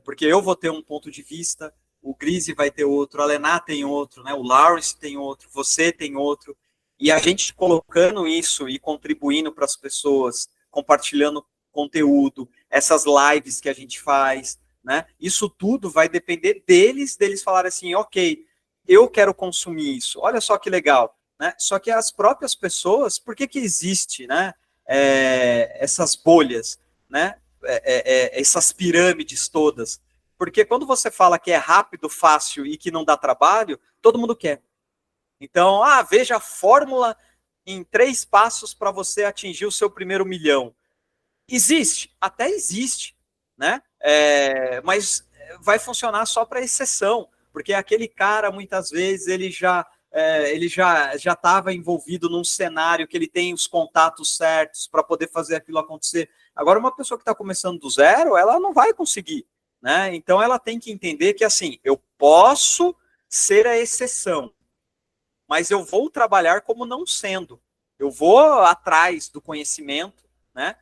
Speaker 2: Porque eu vou ter um ponto de vista, o Grise vai ter outro, a Lená tem outro, né? O Lawrence tem outro, você tem outro, e a gente colocando isso e contribuindo para as pessoas, compartilhando conteúdo, essas lives que a gente faz, né? Isso tudo vai depender deles falarem assim, ok, eu quero consumir isso, olha só que legal, né? Só que as próprias pessoas, por que existe, né? Essas bolhas, né? Essas pirâmides todas, porque quando você fala que é rápido, fácil e que não dá trabalho, todo mundo quer. Então, veja a fórmula em 3 passos para você atingir o seu primeiro milhão. Existe? Até existe, né? Mas vai funcionar só para exceção, porque aquele cara, muitas vezes, ele já estava envolvido num cenário que ele tem os contatos certos para poder fazer aquilo acontecer. Agora, uma pessoa que está começando do zero, ela não vai conseguir, né? Então, ela tem que entender que, assim, eu posso ser a exceção, mas eu vou trabalhar como não sendo. Eu vou atrás do conhecimento, né?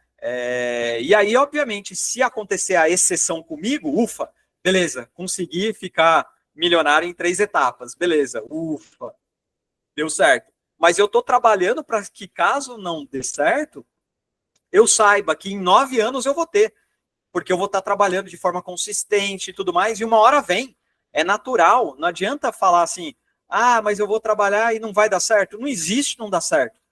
Speaker 2: E aí, obviamente, se acontecer a exceção comigo, ufa, beleza, consegui ficar milionário em 3 etapas, beleza, ufa, deu certo. Mas eu estou trabalhando para que, caso não dê certo, eu saiba que em 9 anos eu vou ter, porque eu vou estar trabalhando de forma consistente e tudo mais, e uma hora vem, é natural, não adianta falar assim, mas eu vou trabalhar e não vai dar certo. Não existe não dar certo.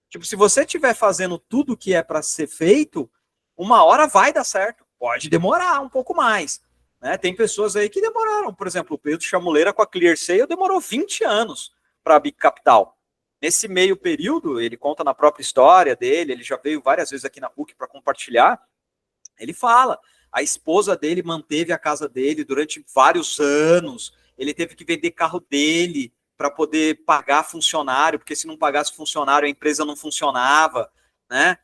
Speaker 2: Tipo, se você estiver fazendo tudo que é para ser feito, uma hora vai dar certo. Pode demorar um pouco mais, né? Tem pessoas aí que demoraram. Por exemplo, o Pedro Chamuleira com a ClearSale demorou 20 anos para a Big Capital. Nesse meio período, ele conta na própria história dele, ele já veio várias vezes aqui na PUC para compartilhar, ele fala, a esposa dele manteve a casa dele durante vários anos, ele teve que vender carro dele para poder pagar funcionário, porque se não pagasse funcionário, a empresa não funcionava, né?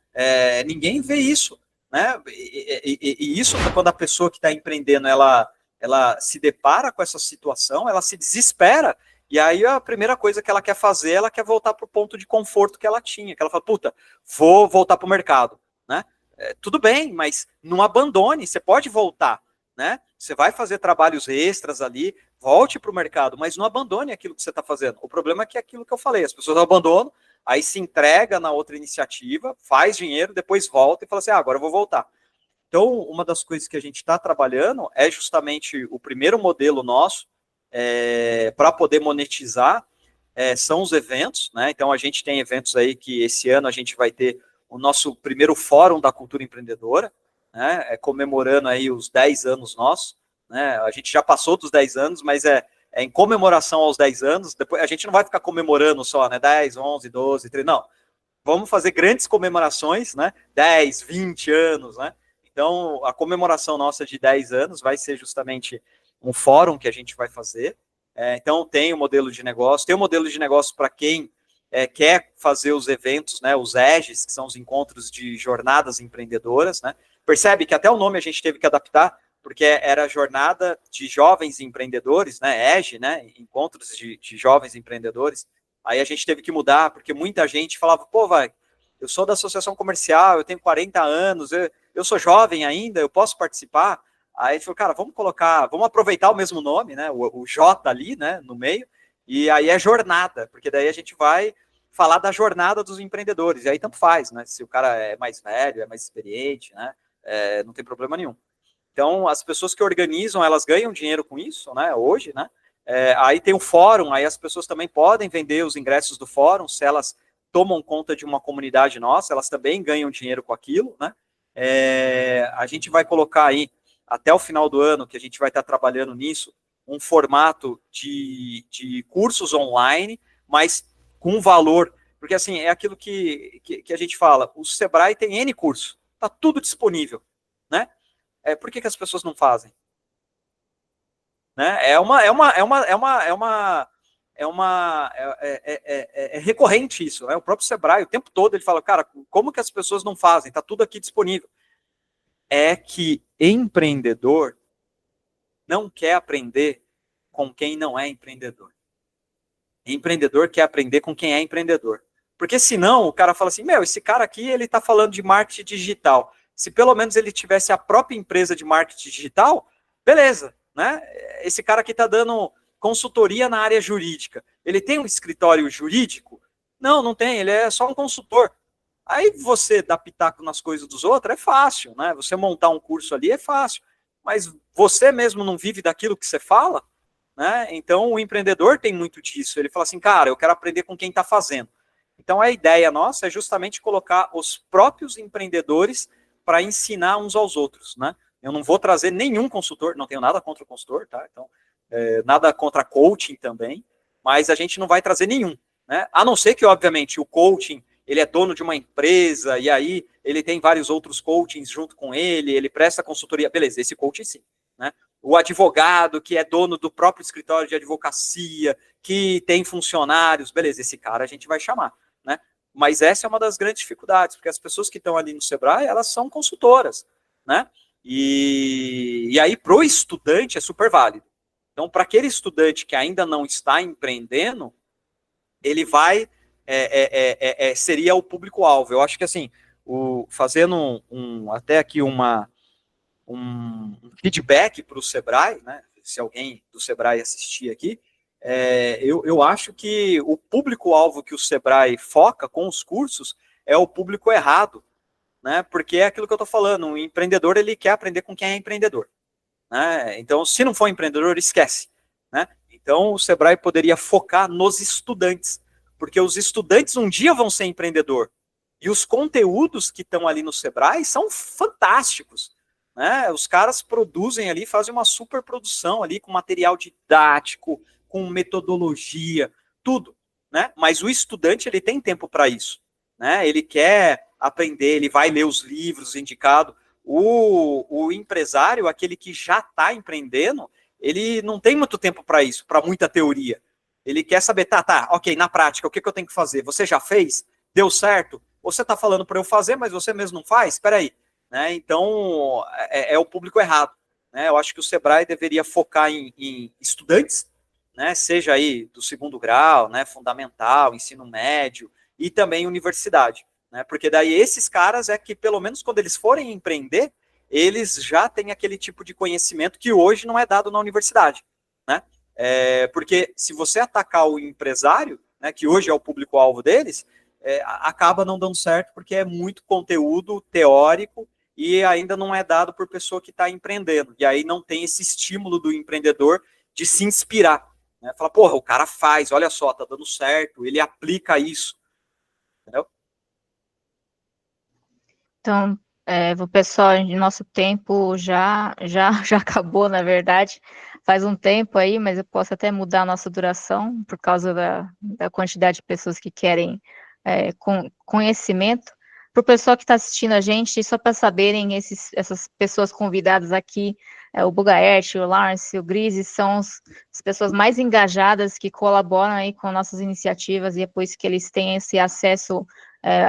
Speaker 2: Ninguém vê isso, né? E isso, quando a pessoa que está empreendendo, ela se depara com essa situação, ela se desespera, e aí a primeira coisa que ela quer fazer, ela quer voltar para o ponto de conforto que ela tinha, que ela fala, puta, vou voltar para o mercado, né? Tudo bem, mas não abandone, você pode voltar, né? Você vai fazer trabalhos extras ali, volte para o mercado, mas não abandone aquilo que você está fazendo. O problema é que é aquilo que eu falei, as pessoas abandonam, aí se entrega na outra iniciativa, faz dinheiro, depois volta e fala assim, agora eu vou voltar. Então, uma das coisas que a gente está trabalhando é justamente o primeiro modelo nosso para poder monetizar, são os eventos, né? Então, a gente tem eventos aí que esse ano a gente vai ter o nosso primeiro fórum da cultura empreendedora, né? Comemorando aí os 10 anos nossos, né? A gente já passou dos 10 anos, mas é em comemoração aos 10 anos. Depois a gente não vai ficar comemorando só, né? 10, 11, 12, 13, não. Vamos fazer grandes comemorações, né? 10, 20 anos, né? Então, a comemoração nossa de 10 anos vai ser justamente um fórum que a gente vai fazer. Então, tem o modelo de negócio, tem o modelo de negócio para quem quer fazer os eventos, né? Os EGEs, que são os encontros de jornadas empreendedoras, né? Percebe que até o nome a gente teve que adaptar, porque era Jornada de Jovens Empreendedores, né? EGE, né? Encontros de Jovens Empreendedores. Aí a gente teve que mudar, porque muita gente falava, pô, eu sou da associação comercial, eu tenho 40 anos, eu sou jovem ainda, eu posso participar? Aí a gente falou, cara, vamos aproveitar o mesmo nome, né? O J ali, né? No meio, e aí é jornada, porque daí a gente vai falar da jornada dos empreendedores, e aí tanto faz, né? Se o cara é mais velho, é mais experiente, né? Não tem problema nenhum. Então, as pessoas que organizam, elas ganham dinheiro com isso, né? Hoje, né? Aí tem o fórum, aí as pessoas também podem vender os ingressos do fórum, se elas tomam conta de uma comunidade nossa, elas também ganham dinheiro com aquilo, né? A gente vai colocar aí, até o final do ano, que a gente vai estar trabalhando nisso, um formato de cursos online, mas com valor, porque assim, é aquilo que a gente fala, o Sebrae tem N curso, tá tudo disponível, né? Por que as pessoas não fazem? Né? É recorrente isso, né? O próprio Sebrae, o tempo todo, ele fala, cara, como que as pessoas não fazem? Tá tudo aqui disponível. É que empreendedor não quer aprender com quem não é empreendedor. Empreendedor quer aprender com quem é empreendedor. Porque senão o cara fala assim, esse cara aqui, ele tá falando de marketing digital. Se pelo menos ele tivesse a própria empresa de marketing digital, beleza, né? Esse cara aqui está dando consultoria na área jurídica. Ele tem um escritório jurídico? Não tem, ele é só um consultor. Aí você dar pitaco nas coisas dos outros é fácil, né? Você montar um curso ali é fácil. Mas você mesmo não vive daquilo que você fala, né? Então o empreendedor tem muito disso. Ele fala assim, cara, eu quero aprender com quem está fazendo. Então a ideia nossa é justamente colocar os próprios empreendedores para ensinar uns aos outros, né? Eu não vou trazer nenhum consultor, não tenho nada contra o consultor, tá? Então, nada contra coaching também, mas a gente não vai trazer nenhum. né? A não ser que, obviamente, o coaching, ele é dono de uma empresa, e aí ele tem vários outros coachings junto com ele presta consultoria, beleza, esse coaching sim, né? O advogado que é dono do próprio escritório de advocacia, que tem funcionários, beleza, esse cara a gente vai chamar, né? Mas essa é uma das grandes dificuldades, porque as pessoas que estão ali no Sebrae, elas são consultoras, né? E aí, para o estudante, é super válido. Então, para aquele estudante que ainda não está empreendendo, ele vai, seria o público-alvo. Eu acho que, assim, fazendo até aqui um feedback para o Sebrae, né? Se alguém do Sebrae assistir aqui, eu acho que o público-alvo que o Sebrae foca com os cursos é o público errado, né? Porque é aquilo que eu estou falando, o empreendedor, ele quer aprender com quem é empreendedor, né? Então, se não for empreendedor, esquece, né? Então, o Sebrae poderia focar nos estudantes, porque os estudantes um dia vão ser empreendedor, e os conteúdos que estão ali no Sebrae são fantásticos, né? Os caras produzem ali, fazem uma super produção ali, com material didático, com metodologia, tudo, né? Mas o estudante, ele tem tempo para isso, né? Ele quer aprender, ele vai ler os livros indicados. O empresário, aquele que já está empreendendo, ele não tem muito tempo para isso, para muita teoria. Ele quer saber, ok, na prática, o que eu tenho que fazer? Você já fez? Deu certo? Ou você está falando para eu fazer, mas você mesmo não faz? Espera aí. Né? Então, é o público errado. Né? Eu acho que o Sebrae deveria focar em estudantes, né? Seja aí do segundo grau, né? Fundamental, ensino médio e também universidade. Né? Porque daí esses caras é que, pelo menos quando eles forem empreender, eles já têm aquele tipo de conhecimento que hoje não é dado na universidade. Né? Porque se você atacar o empresário, né, que hoje é o público-alvo deles, acaba não dando certo, porque é muito conteúdo teórico e ainda não é dado por pessoa que está empreendendo. E aí não tem esse estímulo do empreendedor de se inspirar. Né? Fala, porra, o cara faz, olha só, tá dando certo, ele aplica isso. Entendeu?
Speaker 1: Então, o pessoal, nosso tempo já acabou, na verdade, faz um tempo aí, mas eu posso até mudar a nossa duração por causa da quantidade de pessoas que querem conhecimento. Para o pessoal que está assistindo a gente, só para saberem, essas pessoas convidadas aqui, o Bugaert, o Lawrence, o Grise, são as pessoas mais engajadas que colaboram aí com nossas iniciativas, e é por isso que eles têm esse acesso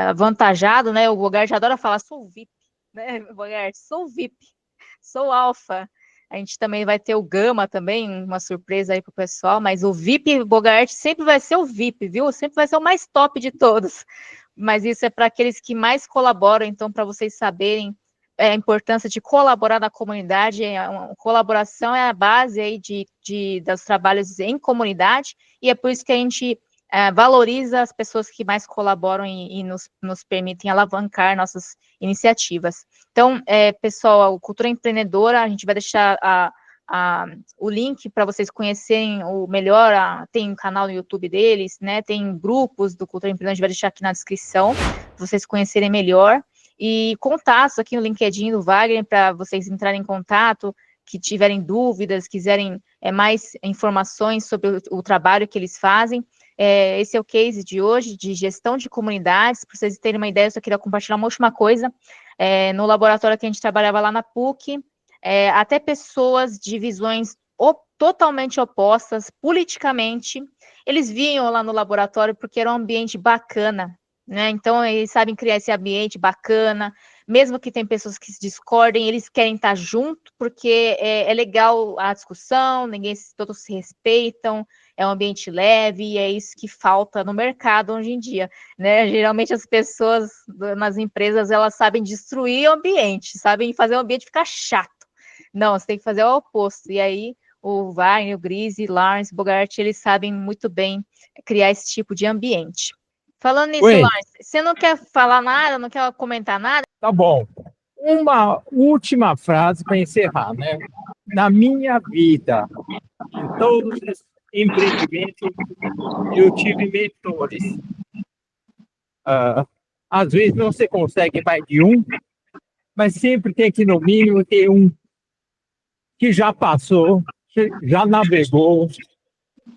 Speaker 1: avantajado, né? O Bogart adora falar, sou VIP, né, Bogart? Sou VIP, sou alfa. A gente também vai ter o Gama também, uma surpresa aí pro pessoal, mas o VIP Bogart sempre vai ser o VIP, viu? Sempre vai ser o mais top de todos. Mas isso é para aqueles que mais colaboram, então, para vocês saberem a importância de colaborar na comunidade, a colaboração é a base aí dos trabalhos em comunidade, e é por isso que a gente valoriza as pessoas que mais colaboram e nos permitem alavancar nossas iniciativas. Então, pessoal, Cultura Empreendedora, a gente vai deixar o link para vocês conhecerem o melhor, tem um canal no YouTube deles, né, tem grupos do Cultura Empreendedora, a gente vai deixar aqui na descrição, para vocês conhecerem melhor, e contatos aqui no LinkedIn do Wagner, para vocês entrarem em contato, que tiverem dúvidas, quiserem mais informações sobre o trabalho que eles fazem. Esse é o case de hoje, de gestão de comunidades. Para vocês terem uma ideia, eu só queria compartilhar uma última coisa. No laboratório que a gente trabalhava lá na PUC, até pessoas de visões totalmente opostas, politicamente, eles vinham lá no laboratório porque era um ambiente bacana, né? Então, eles sabem criar esse ambiente bacana, mesmo que tem pessoas que se discordem, eles querem estar junto, porque é legal a discussão, todos se respeitam, é um ambiente leve, e é isso que falta no mercado hoje em dia, né? Geralmente as pessoas nas empresas, elas sabem destruir o ambiente, sabem fazer o ambiente ficar chato. Não, você tem que fazer o oposto, e aí o Wagner, o Grise, Lawrence, Bogart, eles sabem muito bem criar esse tipo de ambiente. Falando nisso, Lawrence, você não quer falar nada, não quer comentar nada?
Speaker 5: Tá bom. Uma última frase para encerrar, né? Na minha vida, em todos os empreendimentos, eu tive mentores. Às vezes não se consegue mais de um, mas sempre tem que, no mínimo, ter um que já passou, já navegou,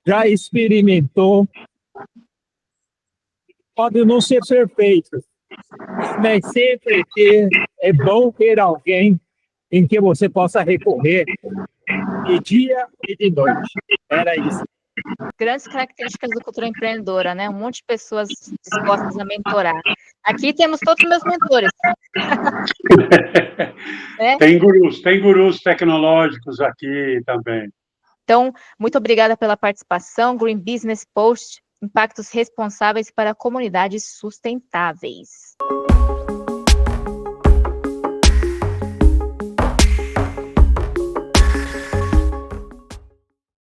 Speaker 5: já experimentou pode não ser perfeito, mas sempre é bom ter alguém em que você possa recorrer de dia e de noite. Era isso.
Speaker 1: Grandes características da cultura empreendedora, né? Um monte de pessoas dispostas a mentorar. Aqui temos todos os meus mentores.
Speaker 3: Tem gurus tecnológicos aqui também.
Speaker 1: Então, muito obrigada pela participação. Green Business Post, impactos responsáveis para comunidades sustentáveis.